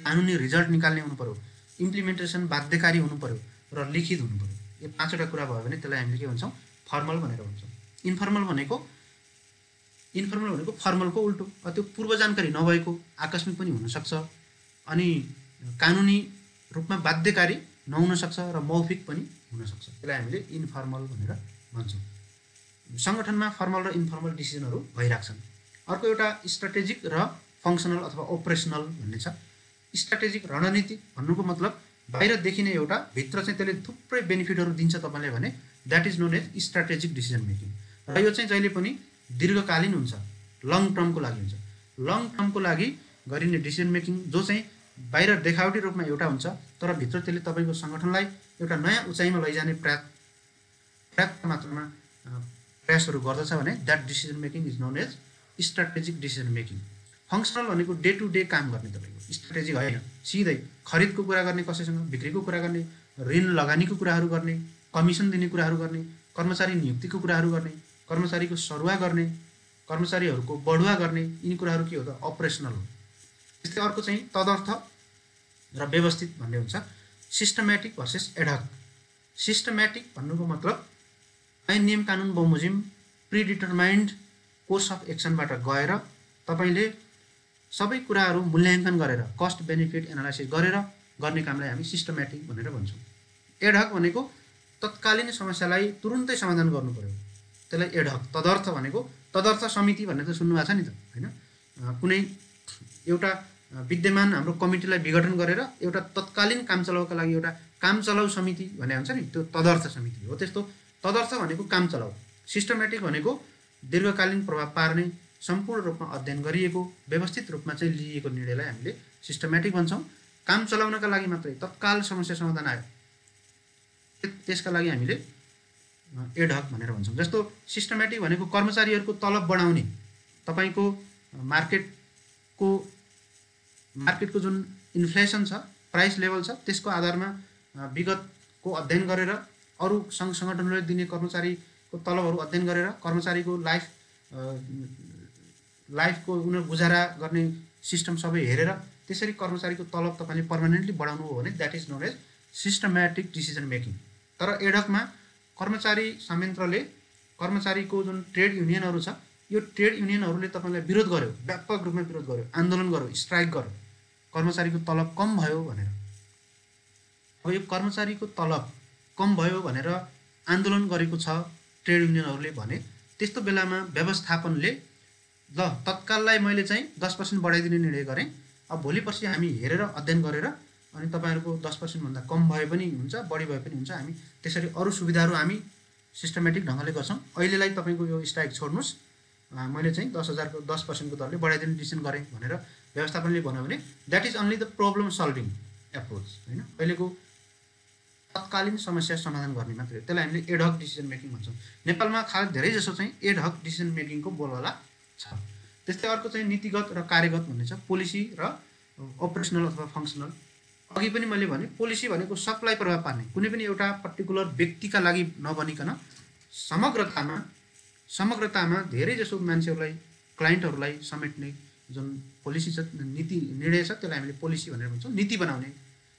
कानुनी रिजल्ट निकाल्ने हुनु पर्यो, इम्प्लिमेन्टेसन बाध्यकारी हुनु पर्यो र लिखित हुनु पर्यो। यो 5वटा कुरा भयो भने त्यसलाई हामीले के भन्छौँ, फर्मल भनेर भन्छौँ। इन्फर्मल भनेको फर्मलको उल्टो, त्यो पूर्व जानकारी नभएको, आकस्मिक पनि हुनसक्छ, अनि कानुनी रूपमा बाध्यकारी नहुन सक्छ र मौखिक पनि हुनसक्छ, त्यसलाई हामीले इन्फर्मल भनेर भन्छौँ। सङ्गठनमा फर्मल र इन्फर्मल डिसिजनहरू भइराख्छन्। अर्को एउटा स्ट्राटेजिक र फङ्सनल अथवा अपरेसनल भन्ने छ। स्ट्राटेजिक रणनीति भन्नुको मतलब बाहिर देखिने एउटा, भित्र चाहिँ त्यसले थुप्रै बेनिफिटहरू दिन्छ तपाईँलाई भने that is known as strategic decision making. र यो चाहिँ जहिले पनि दीर्घकालीन हुन्छ, लङ टर्मको लागि हुन्छ। लङ टर्मको लागि गरिने डिसिजन मेकिङ जो चाहिँ बाहिर देखावटी रूपमा एउटा हुन्छ तर भित्र त्यसले तपाईँको सङ्गठनलाई एउटा नयाँ उचाइमा लैजाने पर्याप्त मात्रामा प्रयासहरू गर्दछ भने that decision making is known as strategic decision making. Functional भनेको डे टु डे काम गर्ने, तपाईँको स्ट्राटेजिक होइन, सिधै खरिदको कुरा गर्ने, कसैसँग बिक्रीको कुरा गर्ने, ऋण लगानीको कुराहरू गर्ने, कमिसन दिने कुराहरू गर्ने, कर्मचारी नियुक्तिको कुराहरू गर्ने, कर्मचारीको सरुवा गर्ने, कर्मचारीहरूको बढुवा गर्ने, यिनी कुराहरू के हो त अपरेसनल हो। त्यस्तै अर्को चाहिँ तदर्थ र व्यवस्थित भन्ने हुन्छ, सिस्टमेटिक भर्सेस एडहक। सिस्टमेटिक भन्नुको मतलब ऐन नियम कानुन बमोजिम प्रिडिटरमाइन्ड कोर्स अफ एक्सनबाट गएर तपाईँले सबै कुराहरू मूल्याङ्कन गरेर कस्ट बेनिफिट एनालाइसिस गरेर गर्ने कामलाई हामी सिस्टमेटिक भनेर भन्छौँ। एडहक भनेको तत्कालीन समस्यालाई तुरुन्तै समाधान गर्नु पर्यो, त्यसलाई एडहक। तदर्थ भनेको तदर्थ समिति भन्ने त सुन्नु भएको छ नि त हैन, कुनै एउटा विद्यमान हाम्रो कमिटीलाई विघटन गरेर एउटा तत्कालीन काम चलाउका लागि एउटा काम चलाउ समिति भने हुन्छ नि, त्यो तदर्थ समिति हो। त्यस्तो तदर्थ भनेको काम चलाउ, सिस्टमेटिक भनेको दीर्घकालीन प्रभाव पार्ने, सम्पूर्ण रूपमा अध्ययन गरिएको, व्यवस्थित रूपमा चाहिँ लिएको निर्णयलाई हामीले सिस्टमेटिक भन्छौँ। काम चलाउनका लागि मात्रै, तत्काल समस्या समाधान आयो त्यसका लागि हामीले एडहक भनेर भन्छौँ। जस्तो सिस्टमेटिक भनेको कर्मचारीहरूको तलब बढाउने, तपाईँको मार्केटको जुन इन्फ्लेसन छ, प्राइस लेभल छ, त्यसको आधारमा विगतको अध्ययन गरेर अरू सङ्घ सङ्गठनहरूले दिने कर्मचारीको तलबहरू अध्ययन गरेर कर्मचारीको लाइफको उनीहरू गुजारा गर्ने सिस्टम सबै हेरेर त्यसरी कर्मचारीको तलब तपाईँले पर्मानेन्टली बढाउनु हो भने that is known as systematic decision making. तर एडहकमा कर्मचारी संयन्त्रले कर्मचारीको जुन ट्रेड युनियनहरू छ, यो ट्रेड युनियनहरूले तपाईँलाई विरोध गर्यो, व्यापक रूपमा विरोध गर्यो, आन्दोलन गर्यो, स्ट्राइक गर्यो, कर्मचारीको तलब कम भयो भनेर। अब यो कर्मचारीको तलब कम भयो भनेर आन्दोलन गरेको छ ट्रेड युनियनहरूले भने त्यस्तो बेलामा व्यवस्थापनले ल तत्काललाई मैले चाहिँ 10% बढाइदिने निर्णय गरेँ, अब भोलि पर्सि हामी हेरेर अध्ययन गरेर अनि तपाईँहरूको 10% भन्दा कम भए पनि हुन्छ, बढी भए पनि हुन्छ, हामी त्यसरी अरू सुविधाहरू हामी सिस्टमेटिक ढङ्गले गर्छौँ। अहिलेलाई तपाईँको यो स्ट्राइक छोड्नुहोस्, मैले चाहिँ 10,000को 10%को दरले बढाइदिने डिसिजन गरेँ भनेर व्यवस्थापनले भन्यो भने that is only the problem solving approach होइन, अहिलेको तत्कालीन समस्या समाधान गर्ने मात्रै, त्यसलाई हामीले एडहक डिसिजन मेकिङ भन्छौँ। नेपालमा खास धेरै जसो चाहिँ एडहक डिसिजन मेकिङको बोलवाला छ। त्यस्तै अर्को चाहिँ नीतिगत र कार्यगत भन्ने छ, पोलिसी र अपरेसनल अथवा फङ्सनल। अघि पनि मैले भने पोलिसी भनेको सबलाई प्रभाव पार्ने, कुनै पनि एउटा पर्टिकुलर व्यक्तिका लागि नबनिकन समग्रतामा धेरै जसो मान्छेहरूलाई, क्लाइन्टहरूलाई समेट्ने जुन पोलिसी छ, नीति निर्णय छ, त्यसलाई हामीले पोलिसी भनेर भन्छौँ। नीति बनाउने,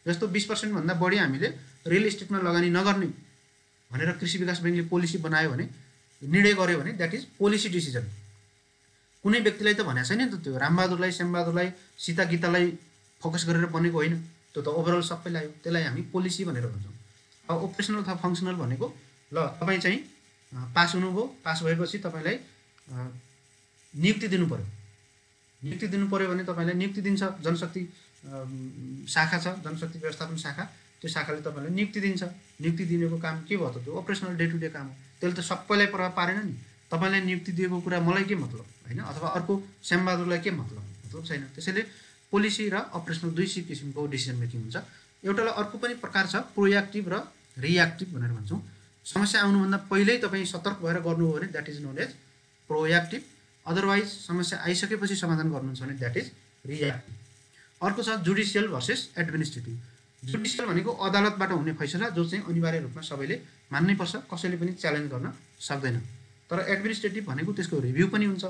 जस्तो 20% भन्दा बढी हामीले रियल इस्टेटमा लगानी नगर्ने भनेर कृषि विकास ब्याङ्कले पोलिसी बनायो भने, निर्णय गर्यो भने द्याट इज पोलिसी डिसिजन। कुनै व्यक्तिलाई त भनेको छैन नि त, त्यो रामबहादुरलाई, श्यामबहादुरलाई, सीता गीतालाई फोकस गरेर बनेको होइन, त्यो त ओभरअल सबैलाई हो, त्यसलाई हामी पोलिसी भनेर भन्छौँ। अब अपरेसनल अथवा फङ्सनल भनेको ल तपाईँ चाहिँ पास हुनुभयो, पास भएपछि तपाईँलाई नियुक्ति दिनु पऱ्यो, नियुक्ति दिनु पऱ्यो भने तपाईँलाई नियुक्ति दिन्छ, जनशक्ति शाखा छ, जनशक्ति व्यवस्थापन शाखा, त्यो शाखाले तपाईँलाई नियुक्ति दिन्छ। नियुक्ति दिनेको काम के भयो त, त्यो अपरेसनल डे टु डे काम हो, त्यसले त सबैलाई प्रभाव पारेन नि। तपाईँलाई नियुक्ति दिएको कुरा मलाई के मतलब होइन, अथवा अर्को श्यामबहादुरलाई के मतलब छैन। त्यसैले पोलिसी र अपरेसनल दुई किसिमको डिसिजन मेकिङ हुन्छ। एउटालाई अर्को पनि प्रकार छ, प्रोएक्टिभ र रिएक्टिभ भनेर भन्छौँ। समस्या आउनुभन्दा पहिल्यै तपाईँ सतर्क भएर गर्नुभयो भने that is known as proactive, otherwise समस्या आइसकेपछि समाधान गर्नुहुन्छ भने द्याट इज रिएक्टिभ। अर्को छ जुडिसियल भर्सेस एडमिनिस्ट्रेटिभ। जुडिसियल भनेको अदालतबाट हुने फैसला जो चाहिँ अनिवार्य रूपमा सबैले मान्नै पर्छ, कसैले पनि च्यालेन्ज गर्न सक्दैन। तर एडमिनिस्ट्रेटिभ भनेको त्यसको रिभ्यू पनि हुन्छ,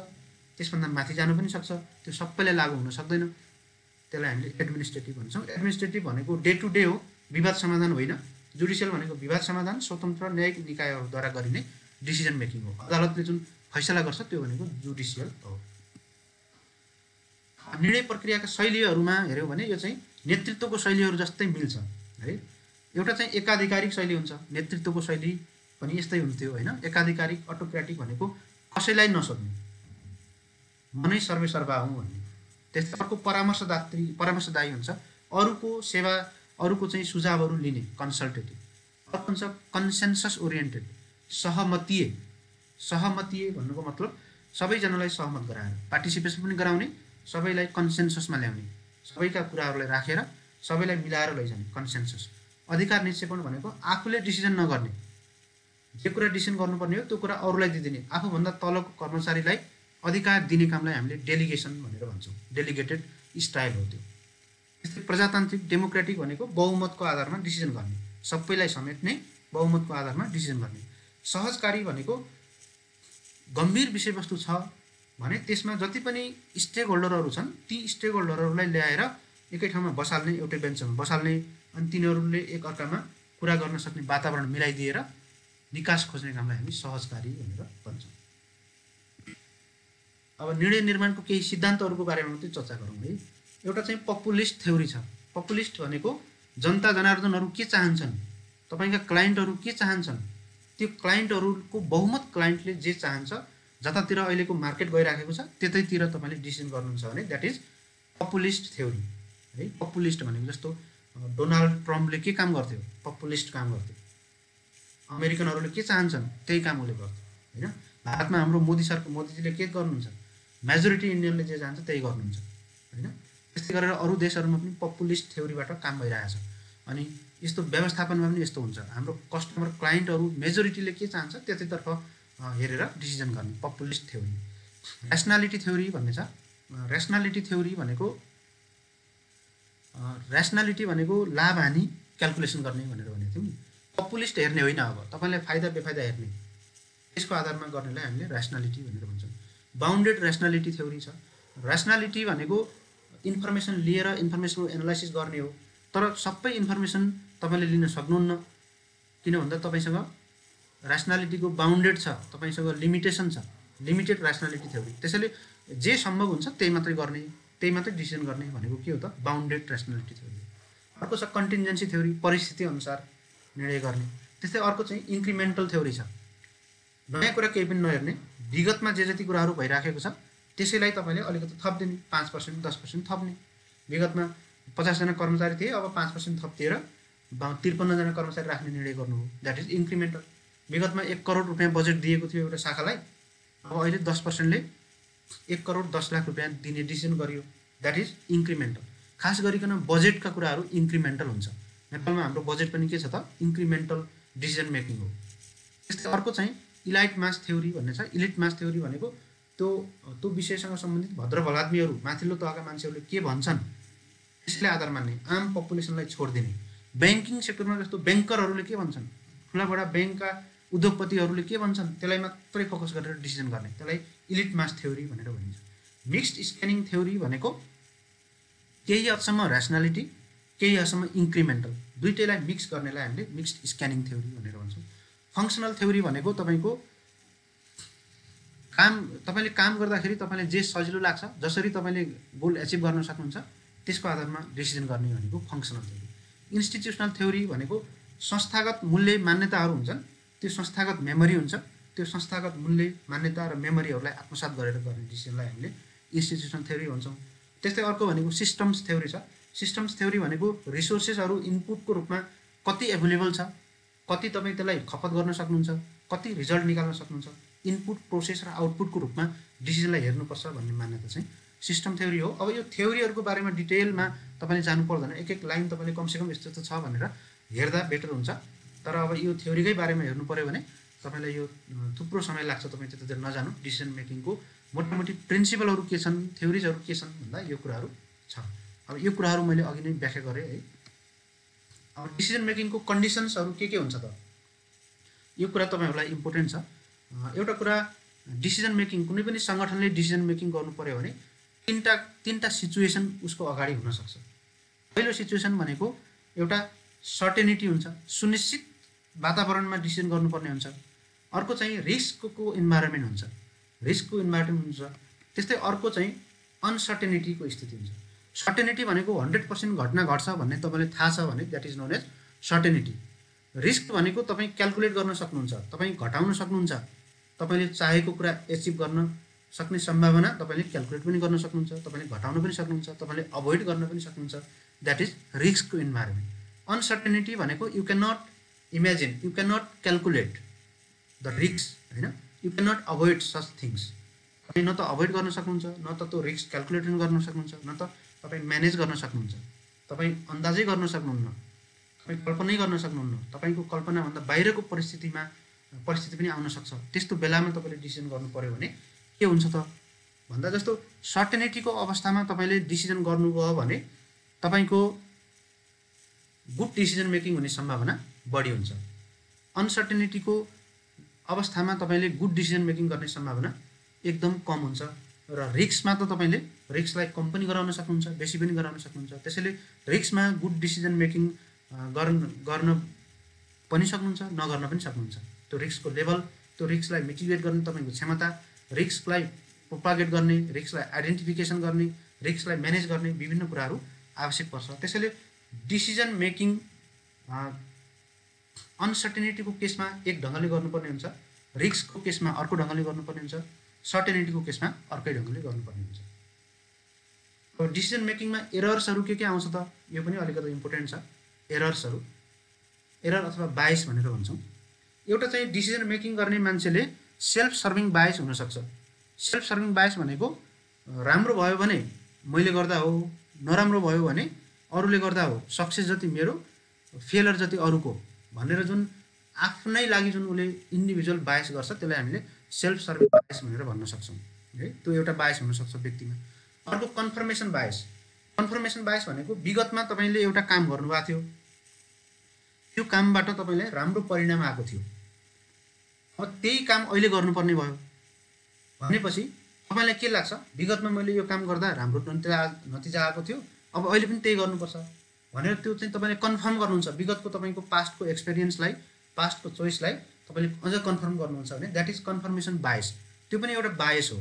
त्यसभन्दा माथि जानु पनि सक्छ, त्यो सबैलाई लागू हुन सक्दैन, त्यसलाई हामीले एडमिनिस्ट्रेटिभ भन्छौँ। एडमिनिस्ट्रेटिभ भनेको डे टु डे हो, विवाद समाधान होइन। जुडिसियल भनेको विवाद समाधान, स्वतन्त्र न्यायिक निकायहरूद्वारा गरिने डिसिजन मेकिङ हो। अदालतले जुन फैसला गर्छ त्यो भनेको जुडिसियल हो। निर्णय प्रक्रियाका शैलीहरूमा हेऱ्यौँ भने यो चाहिँ नेतृत्वको शैलीहरू जस्तै मिल्छ है। एउटा चाहिँ एकाधिकारिक शैली हुन्छ, नेतृत्वको शैली पनि यस्तै हुन्थ्यो होइन। एकाधिकारिक अटोक्रेटिक भनेको कसैलाई नसोध्ने, म नै सर्वेसर्वा हुँ भन्ने। त्यस्तै अर्को परामर्शदायी हुन्छ, अरूको सेवा, अरूको चाहिँ सुझावहरू लिने, कन्सल्टेटिभ। अर्को हुन्छ कन्सेन्सस ओरिएन्टेड, सहमतीय भन्नुको मतलब सबैजनालाई सहमत गराएर, पार्टिसिपेसन पनि गराउने, सबैलाई कन्सेन्ससमा ल्याउने, सबैका कुराहरूलाई राखेर सबैलाई मिलाएर लैजाने, कन्सेन्सस। अधिकार निक्षेपण भनेको आफूले डिसिजन नगर्ने, जे कुरा डिसिजन गर्नुपर्ने हो त्यो कुरा अरूलाई दिदिने, आफूभन्दा तलको कर्मचारीलाई अधिकार दिने कामलाई हामीले डेलिगेसन भनेर भन्छौँ, डेलिगेटेड स्टाइल हो त्यो। त्यस्तै प्रजातान्त्रिक डेमोक्रेटिक भनेको बहुमतको आधारमा डिसिजन गर्ने, सबैलाई समेट्ने, बहुमतको आधारमा डिसिजन गर्ने। सहजकारी भनेको गम्भीर विषयवस्तु छ भने त्यसमा जति पनि स्टेक होल्डरहरू छन् ती स्टेक होल्डरहरूलाई ल्याएर एकै ठाउँमा बसाल्ने, एउटै बेन्चमा बसाल्ने, अनि तिनीहरूले एकअर्कामा कुरा गर्न सक्ने वातावरण मिलाइदिएर निकास खोज्ने कामलाई हामी सहजकारी भनेर भन्छौँ। अब निर्णय निर्माणको केही सिद्धान्तहरूको बारेमा मात्रै चर्चा गरौँ है। एउटा चाहिँ पपुलिस्ट थ्योरी छ। पपुलिस्ट भनेको जनता जनार्दनहरू के चाहन्छन्, तपाईँका क्लाइन्टहरू के चाहन्छन्, त्यो क्लाइन्टहरूको बहुमत क्लाइन्टले जे चाहन्छ, जतातिर अहिलेको मार्केट गइराखेको छ त्यतैतिर तपाईँले डिसिजन गर्नुहुन्छ भने द्याट इज पपुलिस्ट थ्योरी है। पपुलिस्ट भनेको जस्तो डोनाल्ड ट्रम्पले के काम गर्थ्यो, पपुलिस्ट काम गर्थ्यो। अमेरिकनहरूले के चाहन्छन् त्यही काम उसले गर्थ्यो होइन। भारतमा हाम्रो मोदीजीले के गर्नुहुन्छ, मेजोरिटी इन्डियनले जे चाहन्छ त्यही गर्नुहुन्छ होइन। त्यस्तै गरेर अरू देशहरूमा पनि पपुलिस्ट थ्योरीबाट काम भइरहेको छ। अनि यस्तो व्यवस्थापनमा पनि यस्तो हुन्छ, हाम्रो कस्टमर क्लाइन्टहरू मेजोरिटीले के चाहन्छ त्यतैतर्फ हेरेर डिसिजन गर्ने, पपुलिस्ट थ्योरी। ऱ्यासनालिटी थ्योरी भन्ने छ। ऱ्यासनालिटी थ्योरी भनेको लाभ हानि क्यालकुलेसन गर्ने भनेर भनेको थियौँ नि। पपुलिस्ट हेर्ने होइन, अब तपाईँलाई फाइदा बेफाइदा हेर्ने, त्यसको आधारमा गर्नेलाई हामीले ऱ्यासनालिटी भनेर भन्छौँ। बााउन्डेड ऱ्यासनालिटी थ्योरी छ। ऱ्यासनालिटी भनेको इन्फर्मेसन लिएर इन्फर्मेसनको एनालाइसिस गर्ने हो, तर सबै इन्फर्मेसन तपाईँले लिन सक्नुहुन्न, किन भन्दा तपाईँसँग ऱ्यासनालिटीको बााउन्डेड छ, तपाईँसँग लिमिटेसन छ, लिमिटेड ऱ्यासनालिटी थ्योरी। त्यसैले जे सम्भव हुन्छ त्यही मात्रै गर्ने, त्यही मात्रै डिसिजन गर्ने भनेको के हो त, बााउन्डेड ऱ्यासनालिटी थ्योरी। अर्को छ कन्टिन्जेन्सी थ्योरी, परिस्थिति अनुसार निर्णय गर्ने। त्यस्तै अर्को चाहिँ इन्क्रिमेन्टल थ्योरी छ। नयाँ कुरा केही पनि नहेर्ने, विगतमा जे जति कुराहरू भइराखेको छ त्यसैलाई तपाईँले अलिकति थपिदिने, 5% 10% थप्ने। विगतमा 50 जना कर्मचारी थिए, अब 5% थपिदिएर 53 जना कर्मचारी राख्ने निर्णय गर्नु हो, द्याट इज इन्क्रिमेन्टल। विगतमा 1 करोड रुपियाँ बजेट दिएको थियो एउटा शाखालाई, अब अहिले 10%ले 1 करोड 10 लाख रुपियाँ दिने डिसिजन गरियो, द्याट इज इन्क्रिमेन्टल। खास गरिकन बजेटका कुराहरू इन्क्रिमेन्टल हुन्छ। नेपालमा हाम्रो बजेट पनि के छ त, इन्क्रिमेन्टल डिसिजन मेकिङ हो। त्यस्तै अर्को चाहिँ इलाइट मास थ्योरी भन्ने छ। इलिट मास थ्योरी भनेको त्यो विषयसँग सम्बन्धित भद्र भलाद्मीहरू, माथिल्लो तहका मान्छेहरूले के भन्छन् त्यसले आधार मान्ने, आम पपुलेसनलाई छोडिदिने। ब्याङ्किङ सेक्टरमा जस्तो ब्याङ्करहरूले के भन्छन्, ठुला बडा ब्याङ्कका उद्योगपतिहरूले के भन्छन् त्यसलाई मात्रै फोकस गरेर डिसिजन गर्ने, त्यसलाई इलिट मास थ्योरी भनेर भनिन्छ। मिक्स्ड स्क्यानिङ थ्योरी भनेको केही हदसम्म ऱ्यासनालिटी, केही हदसम्म इन्क्रिमेन्टल, दुइटैलाई मिक्स गर्नेलाई हामीले मिक्स्ड स्क्यानिङ थ्योरी भनेर भन्छौँ। फङ्सनल थ्योरी भनेको तपाईँले काम गर्दाखेरि तपाईँलाई जे सजिलो लाग्छ, जसरी तपाईँले गोल एचिभ गर्न सक्नुहुन्छ त्यसको आधारमा डिसिजन गर्ने भनेको फङ्सनल थ्योरी। इन्स्टिट्युसनल थ्योरी भनेको संस्थागत मूल्य मान्यताहरू हुन्छन्, त्यो संस्थागत मेमोरी हुन्छ, त्यो संस्थागत मूल्य मान्यता र मेमोरीहरूलाई आत्मसात गरेर गर्ने डिसिजनलाई हामीले इन्स्टिट्युसनल थ्योरी भन्छौँ। त्यस्तै अर्को भनेको सिस्टम्स थ्योरी छ। सिस्टम्स थ्योरी भनेको रिसोर्सेसहरू इनपुटको रूपमा कति एभाइलेबल छ, कति तपाईँ त्यसलाई खपत गर्न सक्नुहुन्छ, कति रिजल्ट निकाल्न सक्नुहुन्छ, इनपुट प्रोसेस र आउटपुटको रूपमा डिसिजनलाई हेर्नुपर्छ भन्ने मान्यता चाहिँ सिस्टम थ्योरी हो। अब यो थ्योरीहरूको बारेमा डिटेलमा तपाईँले जानु पर्दैन, एक एक लाइन तपाईँले कमसेकम यस्तो यस्तो छ भनेर हेर्दा बेटर हुन्छ। तर अब यो थ्योरीकै बारेमा हेर्नु पऱ्यो भने तपाईँलाई यो थुप्रो समय लाग्छ, तपाईँ त्यतातिर नजानु। डिसिजन मेकिङको मोटामोटी प्रिन्सिपलहरू के छन्, थ्योरिजहरू के छन् भन्दा यो कुराहरू छ। अब यो कुराहरू मैले अघि नै व्याख्या गरेँ है। अब डिसिजन मेकिङको कन्डिसन्सहरू के हुन्छ त, यो कुरा तपाईँहरूलाई इम्पोर्टेन्ट छ। एउटा कुरा, डिसिजन मेकिङ, कुनै पनि सङ्गठनले डिसिजन मेकिङ गर्नु पऱ्यो भने तिनवटा सिचुएसन उसको अगाडि हुनसक्छ। पहिलो सिचुएसन भनेको एउटा सर्टेनिटी हुन्छ, सुनिश्चित वातावरणमा डिसिजन गर्नुपर्ने हुन्छ। अर्को चाहिँ रिस्कको इन्भाइरोमेन्ट हुन्छ, रिस्कको इन्भाइरोमेन्ट हुन्छ। त्यस्तै अर्को चाहिँ अनसर्टेनिटीको स्थिति हुन्छ। सर्टेनिटी भनेको 100% घटना घट्छ भन्ने तपाईँलाई थाहा छ भने that is known as certainty. Risk भनेको तपाईँ क्यालकुलेट गर्न सक्नुहुन्छ, तपाईँ घटाउन सक्नुहुन्छ, तपाईँले चाहेको कुरा एचिभ गर्न सक्ने सम्भावना तपाईँले क्यालकुलेट पनि गर्न सक्नुहुन्छ, तपाईँले घटाउन पनि सक्नुहुन्छ, तपाईँले अभोइड गर्न पनि सक्नुहुन्छ, द्याट इज रिस्कको इन्भाइरोमेन्ट। अनसर्टेनिटी भनेको you can not imagine, you can not calculate the risk होइन, you can not avoid such things. तपाईँ न त अभोइड गर्न सक्नुहुन्छ, न त त्यो रिस्क क्यालकुलेट गर्न सक्नुहुन्छ, न त तपाईँ म्यानेज गर्न सक्नुहुन्छ, तपाईँ अन्दाजै गर्न सक्नुहुन्न, तपाईँ कल्पनै गर्न सक्नुहुन्न, तपाईँको कल्पनाभन्दा बाहिरको परिस्थिति पनि आउन सक्छ। त्यस्तो बेलामा तपाईँले डिसिजन गर्नु पऱ्यो भने के हुन्छ त भन्दा जस्तो सर्टेनिटीको अवस्थामा तपाईँले डिसिजन गर्नुभयो भने तपाईँको गुड डिसिजन मेकिङ हुने सम्भावना बढी हुन्छ। अनसर्टेनिटीको अवस्थामा तपाईँले गुड डिसिजन मेकिङ गर्ने सम्भावना एकदम कम हुन्छ। र रिस्कमा त तपाईँले रिस्कलाई कम पनि गराउन सक्नुहुन्छ, बेसी पनि गराउन सक्नुहुन्छ। त्यसैले रिस्कमा गुड डिसिजन मेकिङ गर्न पनि सक्नुहुन्छ, नगर्न पनि सक्नुहुन्छ। त्यो रिस्कको लेभल, त्यो रिस्कलाई मिटिगेट गर्ने तपाईँको क्षमता, रिस्कलाई प्रोपागेट गर्ने, रिस्कलाई आइडेन्टिफिकेसन गर्ने, रिस्कलाई म्यानेज गर्ने विभिन्न कुराहरू आवश्यक पर्छ। त्यसैले डिसिजन मेकिङ अनसर्टेनिटीको केसमा एक ढङ्गले गर्नुपर्ने हुन्छ, रिस्कको केसमा अर्को ढङ्गले गर्नुपर्ने हुन्छ, सर्टेनिटीको केसमा अर्कै ढङ्गले गर्नुपर्ने हुन्छ। अब डिसिजन मेकिङमा एरर्सहरू के आउँछ त, यो पनि अलिकति इम्पोर्टेन्ट छ। एरर्सहरू, एरर अथवा बायस भनेर भन्छौँ। एउटा चाहिँ डिसिजन मेकिङ गर्ने मान्छेले सेल्फ सर्भिङ बायस हुनसक्छ। सेल्फ सर्भिङ बायस भनेको राम्रो भयो भने मैले गर्दा हो, नराम्रो भयो भने अरूले गर्दा हो, सक्सेस जति मेरो, फेलर जति अरूको भनेर जुन आफ्नै लागि जुन उसले इन्डिभिजुअल बायस गर्छ त्यसलाई हामीले सेल्फ सर्भिङ बायस भनेर भन्न सक्छौँ है। त्यो एउटा बायस हुनसक्छ व्यक्तिमा। अर्को कन्फर्मेसन बायस। कन्फर्मेसन बायस भनेको विगतमा तपाईँले एउटा काम गर्नुभएको थियो, त्यो कामबाट तपाईँलाई राम्रो परिणाम आएको थियो, अब त्यही काम अहिले गर्नुपर्ने भयो भनेपछि तपाईँलाई के लाग्छ, विगतमा मैले यो काम गर्दा राम्रो नतिजा आएको थियो, अब अहिले पनि त्यही गर्नुपर्छ भनेर त्यो चाहिँ तपाईँले कन्फर्म गर्नुहुन्छ। विगतको तपाईँको पास्टको एक्सपिरियन्सलाई, पास्टको चोइसलाई तपाईँले अझ कन्फर्म गर्नुहुन्छ भने द्याट इज कन्फर्मेसन बायस। त्यो पनि एउटा बायस हो,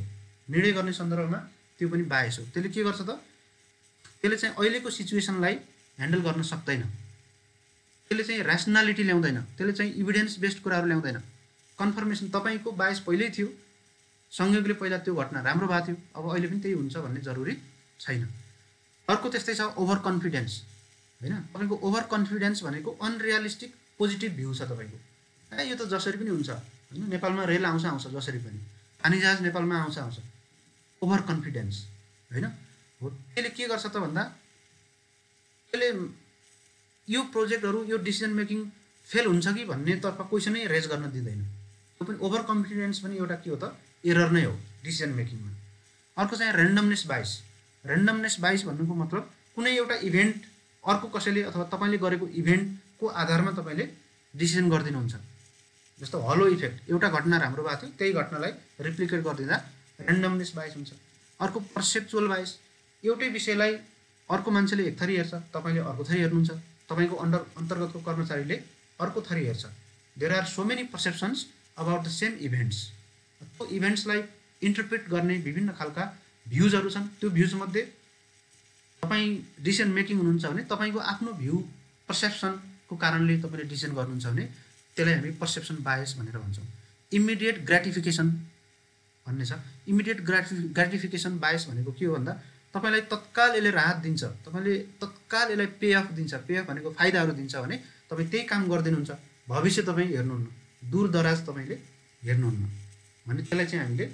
निर्णय गर्ने सन्दर्भमा त्यो पनि बायस हो। त्यसले के गर्छ त, त्यसले चाहिँ अहिलेको सिचुएसनलाई ह्यान्डल गर्न सक्दैन, त्यसले चाहिँ ऱ्यासनालिटी ल्याउँदैन, त्यसले चाहिँ इभिडेन्स बेस्ड कुराहरू ल्याउँदैन। कन्फर्मेसन तपाईँको बायस पहिल्यै थियो, संयोगले पहिला त्यो घटना राम्रो भएको थियो, अब अहिले पनि त्यही हुन्छ भन्ने जरुरी छैन। अर्को त्यस्तै छ ओभर कन्फिडेन्स होइन। तपाईँको ओभर कन्फिडेन्स भनेको अनरियलिस्टिक पोजिटिभ भ्यू छ तपाईँको, यो त जसरी पनि हुन्छ होइन, नेपालमा रेल आउँछ जसरी पनि, पानी जहाज नेपालमा आउँछ। ओभर कन्फिडेन्स होइन हो। त्यसले के गर्छ त भन्दा त्यसले यो प्रोजेक्टहरू, यो डिसिजन मेकिङ फेल हुन्छ कि भन्नेतर्फ क्वेसनै रेज गर्न दिँदैन। त्यो पनि ओभर कन्फिडेन्स पनि एउटा के हो त, एरर नै हो डिसिजन मेकिङमा। अर्को चाहिँ ऱ्यान्डमनेस बायस। ऱ्यान्डमनेस बायस भन्नुको मतलब कुनै एउटा इभेन्ट अर्को कसैले अथवा तपाईँले गरेको इभेन्टको आधारमा तपाईँले डिसिजन गरिदिनुहुन्छ। जस्तो हलो इफेक्ट, एउटा घटना राम्रो भएको थियो, त्यही घटनालाई रिप्लिकेट गरिदिँदा ऱ्यान्डमनेस बायस हुन्छ। अर्को पर्सेप्चुअल बायस, एउटै विषयलाई अर्को मान्छेले एक थरी हेर्छ, तपाईँले अर्को थरी हेर्नुहुन्छ, तपाईँको अन्तर्गतको कर्मचारीले अर्को थरी हेर्छ। There are so many perceptions about the same events. त्यो इभेन्ट्सलाई इन्टरप्रेट गर्ने विभिन्न खालका भ्युजहरू छन्। त्यो भ्युजमध्ये तपाईँ डिसिजन मेकिङ हुनुहुन्छ भने तपाईँको आफ्नो भ्यू पर्सेप्सनको कारणले तपाईँले डिसिजन गर्नुहुन्छ भने त्यसलाई हामी पर्सेप्सन बायस भनेर भन्छौँ। इमिडिएट ग्राटिफिकेसन भन्ने छ। इमिडिएट ग्राटिफिकेसन बायस भनेको के हो भन्दा तपाईँलाई तत्काल यसले राहत दिन्छ, तपाईँले तत्काल यसलाई पे अफ दिन्छ, पे अफ भनेको फाइदाहरू दिन्छ भने तपाईँ त्यही काम गरिदिनुहुन्छ, भविष्य तपाईँ हेर्नुहुन्न, दूरदराज तपाईँले हेर्नुहुन्न भने त्यसलाई चाहिँ हामीले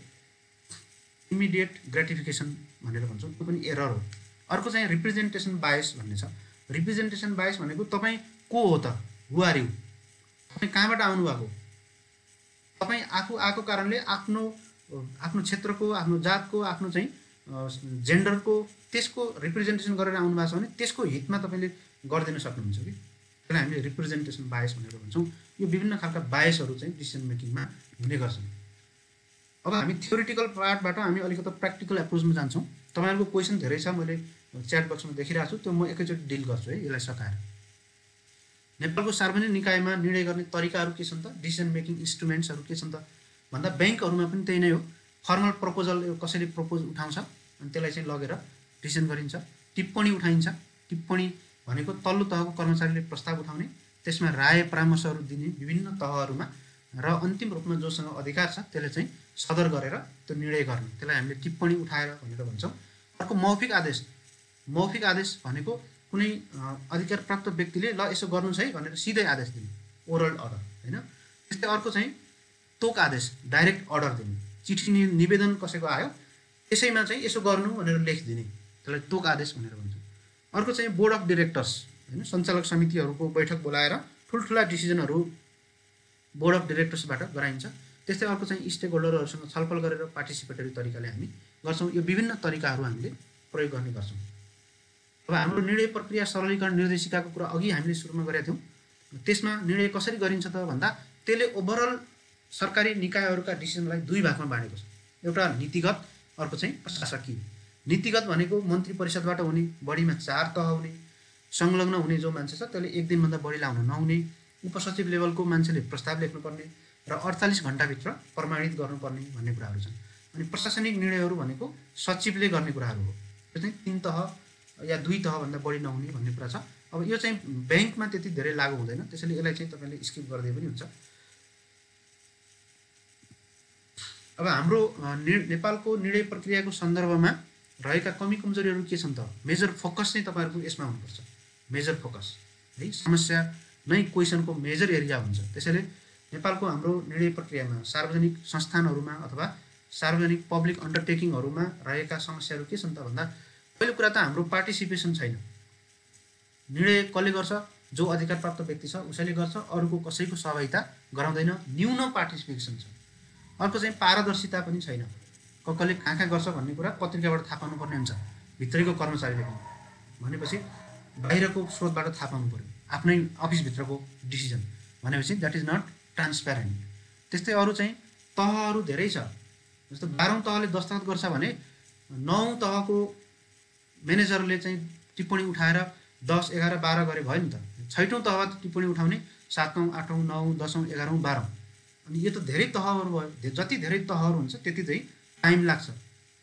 इमिडिएट ग्राटिफिकेसन भनेर भन्छौँ। त्यो पनि एरर हो। अर्को चाहिँ रिप्रेजेन्टेसन बायस भन्ने छ। रिप्रेजेन्टेसन बायस भनेको तपाईँ को हो त, हु आर यु, तपाईँ कहाँबाट आउनुभएको, तपाईँ आफू आएको कारणले आफ्नो क्षेत्रको, आफ्नो जातको, आफ्नो चाहिँ जेन्डरको त्यसको रिप्रेजेन्टेसन गरेर आउनुभएको छ भने त्यसको हितमा तपाईँले गरिदिन सक्नुहुन्छ कि, त्यसलाई हामीले रिप्रेजेन्टेसन बायस भनेर भन्छौँ। यो विभिन्न खालका बायसहरू चाहिँ डिसिजन मेकिङमा हुने गर्छन्। अब हामी थ्योरिटिकल पार्टबाट हामी अलिकति प्र्याक्टिकल एप्रोचमा जान्छौँ। तपाईँहरूको क्वेसन धेरै छ, मैले च्याट बक्समा देखिरहेको छु, त्यो म एकैचोटि डिल गर्छु है यसलाई सकाएर। नेपालको सार्वजनिक निकायमा निर्णय गर्ने तरिकाहरू के छन् त, डिसिजन मेकिङ इन्स्ट्रुमेन्ट्सहरू के छन् त भन्दा ब्याङ्कहरूमा पनि त्यही नै हो। फर्मल प्रपोजल कसैले प्रपोज उठाउँछ अनि त्यसलाई चाहिँ लगेर डिसिजन गरिन्छ। टिप्पणी उठाइन्छ। टिप्पणी भनेको तल्लो तहको कर्मचारीले प्रस्ताव उठाउने, त्यसमा राय परामर्शहरू दिने विभिन्न तहहरूमा, र अन्तिम रूपमा जोसँग अधिकार छ त्यसले चाहिँ सदर गरेर त्यो निर्णय गर्ने, त्यसलाई हामीले टिप्पणी उठाएर भनेर भन्छौँ। अर्को मौखिक आदेश। मौखिक आदेश भनेको कुनै अधिकार प्राप्त व्यक्तिले ल यसो गर्नु छ है भनेर सिधै आदेश दिने, ओरल अर्डर होइन। त्यस्तै अर्को चाहिँ तोक आदेश, डाइरेक्ट अर्डर दिने। चिठी निवेदन कसैको आयो त्यसैमा चाहिँ यसो गर्नु भनेर लेखिदिने, त्यसलाई तोक आदेश भनेर भन्छौँ। अर्को चाहिँ बोर्ड अफ डिरेक्टर्स होइन, सञ्चालक समितिहरूको बैठक बोलाएर ठुल्ठुला डिसिजनहरू बोर्ड अफ डिरेक्टर्सबाट गराइन्छ। त्यस्तै अर्को चाहिँ स्टेक होल्डरहरूसँग छलफल गरेर पार्टिसिपेटरी तरिकाले हामी गर्छौँ। यो विभिन्न तरिकाहरू हामीले प्रयोग गर्ने गर्छौँ। अब हाम्रो निर्णय प्रक्रिया सरलीकरण निर्देशिकाको कुरा अघि हामीले सुरुमा गरेका थियौँ। त्यसमा निर्णय कसरी गरिन्छ त भन्दा त्यसले ओभरअल सरकारी निकायहरूका डिसिजनलाई दुई भागमा बाँडेको छ। एउटा नीतिगत, अर्को चाहिँ प्रशासकीय। नीतिगत भनेको मन्त्री परिषदबाट हुने, बढीमा 4 तह हुने, संलग्न हुने जो मान्छे छ त्यसले 1 दिनभन्दा बढी लाउन नहुने, उपसचिव लेभलको मान्छेले प्रस्ताव लेख्नुपर्ने र 48 घण्टाभित्र प्रमाणित गर्नुपर्ने भन्ने कुराहरू छन्। अनि प्रशासनिक निर्णयहरू भनेको सचिवले गर्ने कुराहरू हो। यो चाहिँ 3 तह या 2 तहभन्दा बढी नहुने भन्ने कुरा छ। अब यो चाहिँ ब्याङ्कमा त्यति धेरै लागू हुँदैन, त्यसैले यसलाई चाहिँ तपाईँले स्किप गर्दै पनि हुन्छ। अब हाम्रो नेपालको निर्णय प्रक्रियाको सन्दर्भमा रहेका कमी कमजोरीहरू के छन् त, मेजर फोकस चाहिँ तपाईँहरूको यसमा हुनुपर्छ। मेजर फोकस है, समस्या नै क्वेसनको मेजर एरिया हुन्छ। त्यसैले नेपालको हाम्रो निर्णय प्रक्रियामा सार्वजनिक संस्थानहरूमा अथवा सार्वजनिक पब्लिक अन्डरटेकिङहरूमा रहेका समस्याहरू के छन् त भन्दा पहिलो कुरा त हाम्रो पार्टिसिपेसन छैन। निर्णय कसले गर्छ? जो अधिकार प्राप्त व्यक्ति छ उसैले गर्छ, अरूको कसैको सहभागिता गराउँदैन, न्यून पार्टिसिपेसन छ। अर्को चाहिँ पारदर्शिता पनि छैन। कसले कहाँ गर्छ भन्ने कुरा पत्रिकाबाट थाहा पाउनुपर्ने हुन्छ, भित्रैको कर्मचारीले पनि। भनेपछि बाहिरको स्रोतबाट थाहा पाउनु पऱ्यो, आफ्नै अफिसभित्रको डिसिजन भनेपछि द्याट इज नट ट्रान्सप्यारेन्ट। त्यस्तै अरू चाहिँ तहहरू धेरै छ। जस्तो 12औं तहले दस्तखत गर्छ भने 9औं तहको म्यानेजरले चाहिँ टिप्पणी उठाएर 10, 11, 12 गरे भयो नि त। 6औं तहबाट टिप्पणी उठाउने 7औं, 8औं, 9औं, 10औं, 11औं, 12औं। अनि यो त धेरै तहहरू भयो। जति धेरै तहहरू हुन्छ त्यति चाहिँ टाइम लाग्छ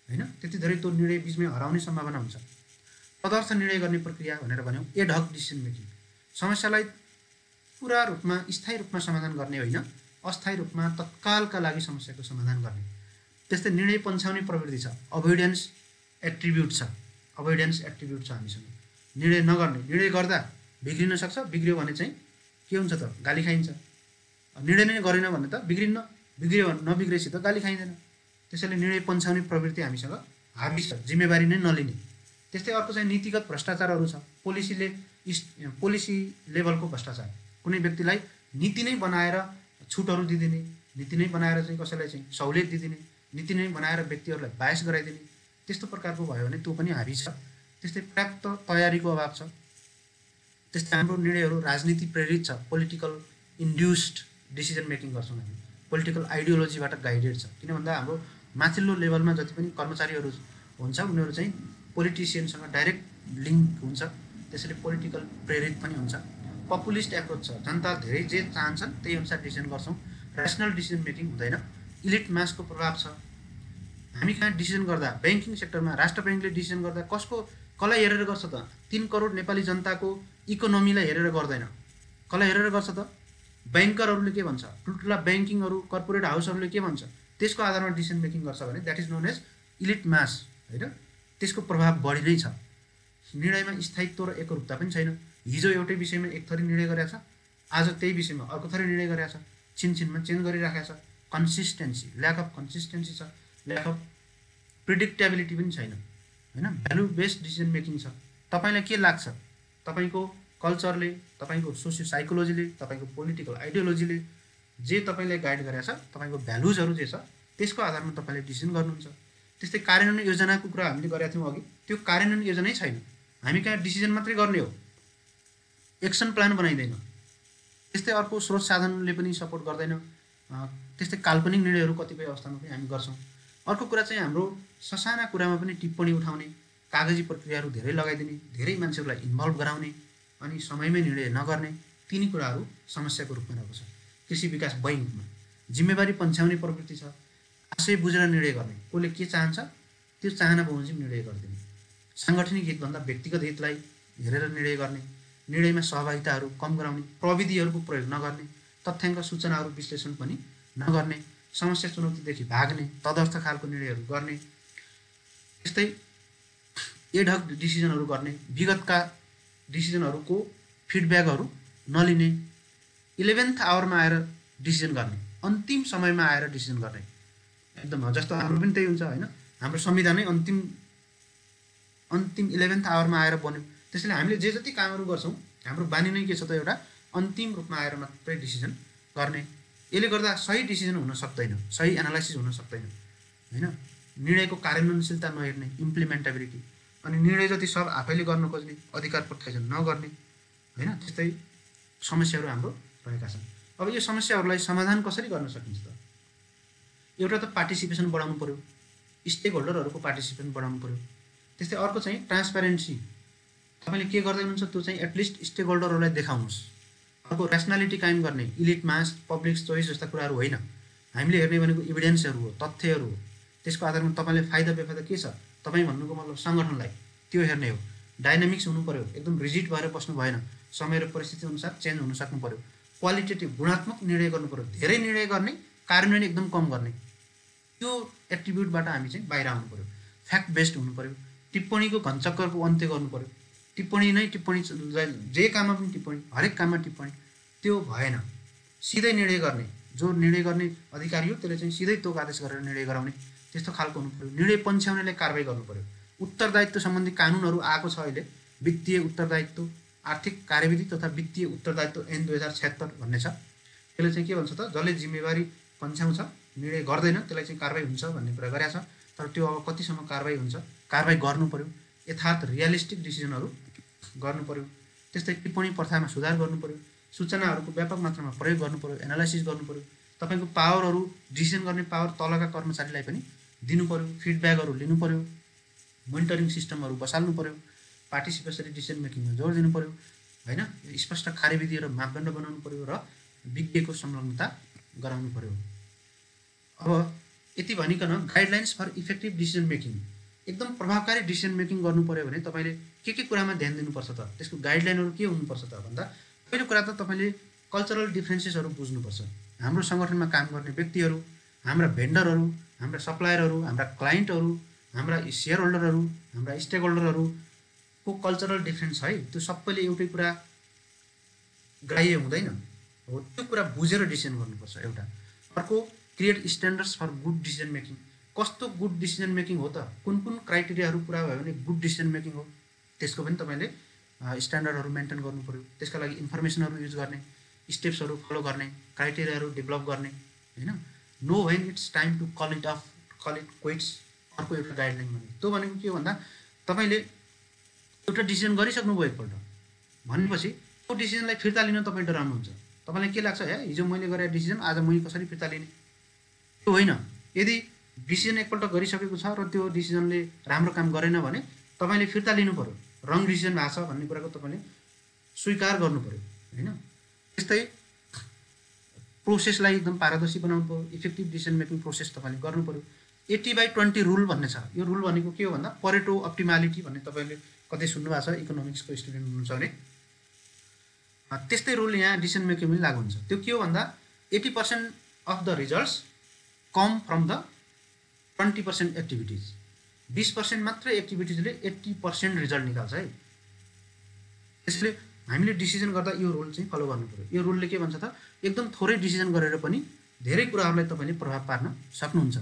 हैन, त्यति धेरै त्यो निर्णय बिचमै हराउने सम्भावना हुन्छ। तदर्थ निर्णय गर्ने प्रक्रिया भनेर भन्यौँ एडहक डिसिजन मेकिङ। समस्यालाई पुरा रूपमा स्थायी रूपमा समाधान गर्ने होइन, अस्थायी रूपमा तत्कालका लागि समस्याको समाधान गर्ने। त्यस्तै निर्णय पन्छाउने प्रवृत्ति छ, अभोइडेन्स एट्रिब्युट छ। अभोइडेन्स एट्रिब्युट छ हामीसँग। निर्णय नगर्ने, निर्णय गर्दा बिग्रिन सक्छ, बिग्रियो भने चाहिँ के हुन्छ त, गाली खाइन्छ। निर्णय नै गरेन भने त बिग्रिन्न, बिग्रियो भने नबिग्रेपछि त गाली खाइँदैन। त्यसैले निर्णय पन्छाउने प्रवृत्ति हामीसँग हाबी छ, जिम्मेवारी नै नलिने। त्यस्तै अर्को चाहिँ नीतिगत भ्रष्टाचारहरू छ। पोलिसी लेभलको भ्रष्टाचार। कुनै व्यक्तिलाई नीति नै बनाएर छुटहरू दिदिने, नीति नै बनाएर चाहिँ कसैलाई चाहिँ सहुलियत दिदिने, नीति नै बनाएर व्यक्तिहरूलाई बायस गराइदिने, त्यस्तो प्रकारको भयो भने त्यो पनि हाबी छ। त्यस्तै पर्याप्त तयारीको अभाव छ। त्यस्तै हाम्रो निर्णयहरू राजनीति प्रेरित छ, पोलिटिकल इन्ड्युस्ड डिसिजन मेकिङ गर्छौँ हामी, पोलिटिकल आइडियोलोजीबाट गाइडेड छ। किन भन्दा हाम्रो माथिल्लो लेभलमा जति पनि कर्मचारीहरू हुन्छ उनीहरू चाहिँ पोलिटिसियनसँग डाइरेक्ट लिङ्क हुन्छ, त्यसैले पोलिटिकल प्रेरित पनि हुन्छ। पपुलिस्ट एप्रोच छ, जनता धेरै जे चाहन्छन् त्यही अनुसार डिसिजन गर्छौँ, ऱ्यासनल डिसिजन मेकिङ हुँदैन। इलिट मासको प्रभाव छ। हामी कहाँ डिसिजन गर्दा ब्याङ्किङ सेक्टरमा राष्ट्र ब्याङ्कले डिसिजन गर्दा कसलाई हेरेर गर्छ त? 3 करोड नेपाली जनताको इकोनोमीलाई हेरेर गर्दैन। कसलाई हेरेर गर्छ त? ब्याङ्करहरूले के भन्छ, ठुल्ठुला ब्याङ्किङहरू कर्पोरेट हाउसहरूले के भन्छ, त्यसको आधारमा डिसिजन मेकिङ गर्छ भने that is known as elite mass होइन। त्यसको प्रभाव बढी नै छ। निर्णयमा स्थायित्व र एकरूपता पनि छैन। हिजो एउटै विषयमा एक थरी निर्णय गरेको छ, आज त्यही विषयमा अर्को थरी निर्णय गरेको छ, छिनछिनमा चेन्ज गरिराखेको छ। कन्सिस्टेन्सी, ल्याक अफ कन्सिस्टेन्सी छ, ल्याक अफ प्रिडिक्टेबिलिटी पनि छैन होइन। भ्यालु बेस्ड डिसिजन मेकिङ छ। तपाईँलाई के लाग्छ, तपाईँको कल्चरले, तपाईँको सोसियो साइकोलोजीले, तपाईँको पोलिटिकल आइडियोलोजीले जे तपाईँलाई गाइड गरेको छ, तपाईँको भ्यालुजहरू जे छ त्यसको आधारमा तपाईँले डिसिजन गर्नुहुन्छ। त्यस्तै कार्यान्वयन योजनाको कुरा हामीले गरेका थियौँ अघि, त्यो कार्यान्वयन योजनै छैन। हामी कहाँ डिसिजन मात्रै गर्ने हो, एक्सन प्लान बनाइँदैन। त्यस्तै अर्को स्रोत साधनले पनि सपोर्ट गर्दैन। त्यस्तै काल्पनिक निर्णयहरू कतिपय अवस्थामा पनि हामी गर्छौँ। अर्को कुरा चाहिँ हाम्रो ससाना कुरामा पनि टिप्पणी उठाउने, कागजी प्रक्रियाहरू धेरै लगाइदिने, धेरै मान्छेहरूलाई इन्भल्भ गराउने अनि समयमै निर्णय नगर्ने, तिनी कुराहरू समस्याको रूपमा रहेको छ। कृषि विकास बैङ्कमा जिम्मेवारी पन्छाउने प्रवृत्ति छ। आशय बुझेर निर्णय गर्ने, कसले के चाहन्छ त्यो चाहना बमोजिम निर्णय गरिदिने। साङ्गठनिक हितभन्दा व्यक्तिगत हितलाई हेरेर निर्णय गर्ने, निर्णयमा सहभागिताहरू कम गराउने, प्रविधिहरूको प्रयोग नगर्ने, तथ्याङ्क सूचनाहरू विश्लेषण पनि नगर्ने, समस्या चुनौतीदेखि भाग्ने, तदर्थ खालको निर्णयहरू गर्ने। त्यस्तै एडहक डिसिजनहरू गर्ने, विगतका डिसिजनहरूको फिडब्याकहरू नलिने, 11th आवरमा आएर डिसिजन गर्ने, अन्तिम समयमा आएर डिसिजन गर्ने। एकदम जस्तो हाम्रो पनि त्यही हुन्छ होइन। हाम्रो संविधानै अन्तिम 11th आवरमा आएर बन्यो। त्यसैले हामीले जे जति कामहरू गर्छौँ हाम्रो बानी नै के छ त, एउटा अन्तिम रूपमा आएर मात्रै डिसिजन गर्ने। यसले गर्दा सही डिसिजन हुन सक्दैन, सही एनालाइसिस हुन सक्दैन होइन। निर्णयको कार्यान्वयनशीलता नहेर्ने, इम्प्लिमेन्टेबिलिटी, अनि निर्णय जति सब आफैले गर्न खोज्ने, अधिकार प्रत्यायोजन नगर्ने होइन। त्यस्तै समस्याहरू हाम्रो रहेका छन्। अब यो समस्याहरूलाई समाधान कसरी गर्न सकिन्छ त? एउटा त पार्टिसिपेसन बढाउनु पऱ्यो, स्टेक होल्डरहरूको पार्टिसिपेसन बढाउनु पऱ्यो। त्यस्तै अर्को चाहिँ ट्रान्सप्यारेन्सी, तपाईँले के गर्दै हुनुहुन्छ त्यो चाहिँ एटलिस्ट स्टेक होल्डरहरूलाई देखाउनुहोस्। अर्को ऱ्यासनालिटी कायम गर्ने, इलिट मास, पब्लिक चोइस जस्ता कुराहरू होइन। हामीले हेर्ने भनेको इभिडेन्सहरू हो, तथ्यहरू हो। त्यसको आधारमा तपाईँले फाइदा बेफाइदा के छ, तपाईँ भन्नुको मतलब सङ्गठनलाई त्यो हेर्ने हो। डाइनामिक्स हुनु पऱ्यो, एकदम रिजिड भएर बस्नु भएन, समय र परिस्थिति अनुसार चेन्ज हुन सक्नु पऱ्यो। क्वालिटेटिभ, गुणात्मक निर्णय गर्नु पऱ्यो, धेरै निर्णय गर्ने, कार्यान्वयन एकदम कम गर्ने। त्यो एट्रिब्युटबाट हामी चाहिँ बाहिर आउनु पऱ्यो। फ्याक्ट बेस्ड हुनु पऱ्यो, टिप्पणीको घनचक्करको अन्त्य गर्नु पर्यो। टिप्पणी नै टिप्पणी, जे काममा पनि टिप्पणी, हरेक काममा टिप्पणी, त्यो भएन। सिधै निर्णय गर्ने, जो निर्णय गर्ने अधिकारी हो त्यसले चाहिँ सिधै तोक आदेश गरेर निर्णय गराउने, त्यस्तो खालको हुनु पर्यो। निर्णय पन्छ्याउनेलाई कारबाही गर्नु पर्यो। उत्तरदायित्व सम्बन्धी कानुनहरू आएको छ अहिले, वित्तीय उत्तरदायित्व, आर्थिक कार्यविधि तथा वित्तीय उत्तरदायित्व ऐन 2076 भन्ने छ। त्यसले चाहिँ के भन्छ त, जसले जिम्मेवारी पन्छ्याउँछ, निर्णय गर्दैन, त्यसलाई चाहिँ कारबाही हुन्छ भन्ने कुरा गरेको छ। तर त्यो अब कतिसम्म कारबाही हुन्छ, कारबाही गर्नु पर्यो। यथार्थ रियलिस्टिक डिसिजनहरू गर्नु पर्यो। त्यस्तै टिप्पणी प्रथामा सुधार गर्नु पर्यो। सूचनाहरूको व्यापक मात्रामा प्रयोग गर्नु पर्यो, एनालाइसिस गर्नु पर्यो। तपाईँको पावरहरू, डिसिजन गर्ने पावर तलका कर्मचारीलाई पनि दिनु पर्यो। फिडब्याकहरू लिनु पर्यो। मोनिटरिङ सिस्टमहरू बसाल्नु पर्यो। पार्टिसिपेटरी डिसिजन मेकिङमा जोड दिनु पर्यो, होइन। स्पष्ट कार्यविधि र मापदण्ड बनाउनु पर्यो र विज्ञको संलग्नता गराउनु पर्यो। अब यति भनिकन guidelines for effective decision making, एकदम प्रभावकारी डिसिजन मेकिङ गर्नु पर्यो भने तपाईँले के कुरामा ध्यान दिनुपर्छ त, त्यसको गाइडलाइनहरू के हुनुपर्छ त भन्दा, पहिलो कुरा त तपाईँले कल्चरल डिफ्रेन्सेसहरू बुझ्नुपर्छ। हाम्रो सङ्गठनमा काम गर्ने व्यक्तिहरू, हाम्रा भेन्डरहरू, हाम्रा सप्लायरहरू, हाम्रा क्लाइन्टहरू, हाम्रा सेयर होल्डरहरू, हाम्रा स्टेक होल्डरहरूको कल्चरल डिफ्रेन्स है, त्यो सबैले एउटै कुरा ग्राह्य हुँदैन हो। त्यो कुरा बुझेर डिसिजन गर्नुपर्छ एउटा। अर्को, create standards for good decision making. कस्तो गुड डिसिजन मेकिङ हो त, कुन कुन क्राइटेरियाहरू पुरा भयो भने गुड डिसिजन मेकिङ हो, त्यसको पनि तपाईँले स्ट्यान्डर्डहरू मेन्टेन गर्नु पर्यो। त्यसका लागि इन्फर्मेसनहरू युज गर्ने, स्टेप्सहरू फलो गर्ने, क्राइटेरियाहरू डेभलप गर्ने, होइन। No when it's time to call it off, call it quits. अर्को एउटा गाइडलाइन भने त्यो भनेको के हो भन्दा, तपाईँले एउटा डिसिजन गरिसक्नुभयो एकपल्ट भनेपछि त्यो डिसिजनलाई फिर्ता लिन तपाईँ डराउनुहुन्छ। तपाईँलाई के लाग्छ, हे हिजो मैले गरेको डिसिजन आज मैले कसरी फिर्ता लिने, त्यो होइन। यदि डिसिजन एकपल्ट गरिसकेको छ र त्यो डिसिजनले राम्रो काम गरेन भने तपाईँले फिर्ता लिनु पर्यो। रङ डिसिजन भएको छ भन्ने कुराको तपाईँले स्वीकार गर्नु पर्यो, होइन। त्यस्तै प्रोसेसलाई एकदम पारदर्शी बनाउनु पर्यो। इफेक्टिभ डिसिजन मेकिङ प्रोसेस तपाईँले गर्नु पर्यो। 80/20 रुल भन्ने छ। यो रुल भनेको के हो भन्दा, परेटो अप्टिमालिटी भन्ने तपाईँले कतै सुन्नुभएको छ, इकोनोमिक्सको स्टुडेन्ट हुनुहुन्छ भने। त्यस्तै रुल यहाँ डिसिजन मेकिङ पनि लागु हुन्छ। त्यो के हो भन्दा, 80% of the results come from the 20% activities. 20% मात्रै एक्टिभिटिजले 80% रिजल्ट निकाल्छ है। त्यसले हामीले डिसिजन गर्दा यो रुल चाहिँ फलो गर्नु पर्यो। यो रुलले के भन्छ त, एकदम थोरै डिसिजन गरेर पनि धेरै कुराहरूलाई तपाईँले प्रभाव पार्न सक्नुहुन्छ।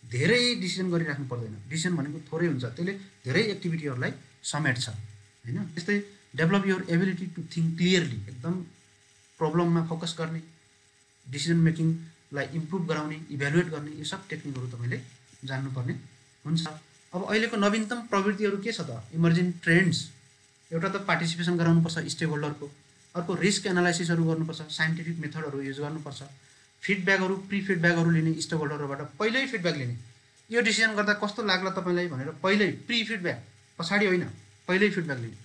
धेरै डिसिजन गरिराख्नु पर्दैन। डिसिजन भनेको थोरै हुन्छ, त्यसले धेरै एक्टिभिटीहरूलाई समेट्छ, होइन। त्यस्तै develop your ability to think clearly, एकदम प्रब्लममा फोकस गर्ने, डिसिजन मेकिङलाई इम्प्रुभ गराउने, इभ्यालुएट गर्ने, यो सब टेक्निकहरू तपाईँले जान्नुपर्ने हुन्छ। अब अहिलेको नवीनतम प्रवृत्तिहरू के छ त, इमर्जिङ ट्रेन्ड्स। एउटा त पार्टिसिपेसन गराउनुपर्छ स्टेक होल्डरको। अर्को, रिस्क एनालाइसिसहरू गर्नुपर्छ, साइन्टिफिक मेथडहरू युज गर्नुपर्छ। फिडब्याकहरू, प्री फिडब्याकहरू लिने, स्टेक होल्डरबाट पहिल्यै फिडब्याक लिने। यो डिसिजन गर्दा कस्तो लाग्ला तपाईँलाई भनेर पहिल्यै प्री फिडब्याक, पछाडि होइन, पहिल्यै फिडब्याक लिने।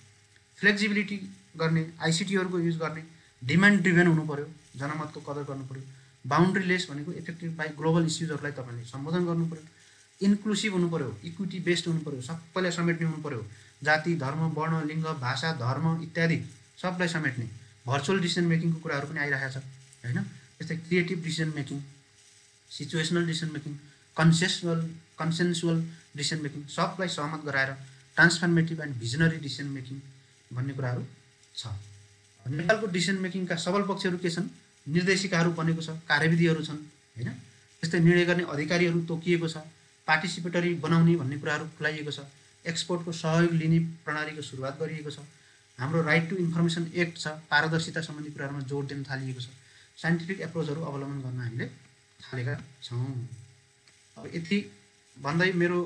फ्लेक्सिबिलिटी गर्ने, आइसिटीहरूको युज गर्ने, डिमान्ड ड्रिभन हुनु पर्यो, जनमतको कदर गर्नु पर्यो। बााउन्ड्री लेस भनेको इफेक्टिभ बाई ग्लोबल इस्युजहरूलाई तपाईँले सम्बोधन गर्नु पर्यो। इन्क्लुसिभ हुनु पर्यो, इक्विटी बेस्ड हुनु पर्यो, सबैलाई समेट्ने हुनु पर्यो। जाति, धर्म, वर्ण, लिङ्ग, भाषा, धर्म इत्यादि सबलाई समेट्ने। भर्चुअल डिसिजन मेकिङको कुराहरू पनि आइरहेको छ, होइन। त्यस्तै creative decision making, situational decision making, consensual decision making, सबलाई सहमत गराएर transformative and visionary decision making भन्ने कुराहरू छ। नेपालको डिसिजन मेकिङका सबल पक्षहरू के छन्, निर्देशिकाहरू बनेको छ, कार्यविधिहरू छन्, होइन। त्यस्तै निर्णय गर्ने अधिकारीहरू तोकिएको छ, पार्टिसिपेटरी बनाउने भन्ने कुराहरू खुलाइएको छ, एक्सपोर्टको सहयोग लिने प्रणालीको सुरुवात गरिएको छ, हाम्रो राइट टु इन्फर्मेसन एक्ट छ, पारदर्शिता सम्बन्धी कुराहरूमा जोड दिन थालिएको छ, साइन्टिफिक एप्रोचहरू अवलम्बन गर्न हामीले थालेका छौँ। अब यति भन्दै मेरो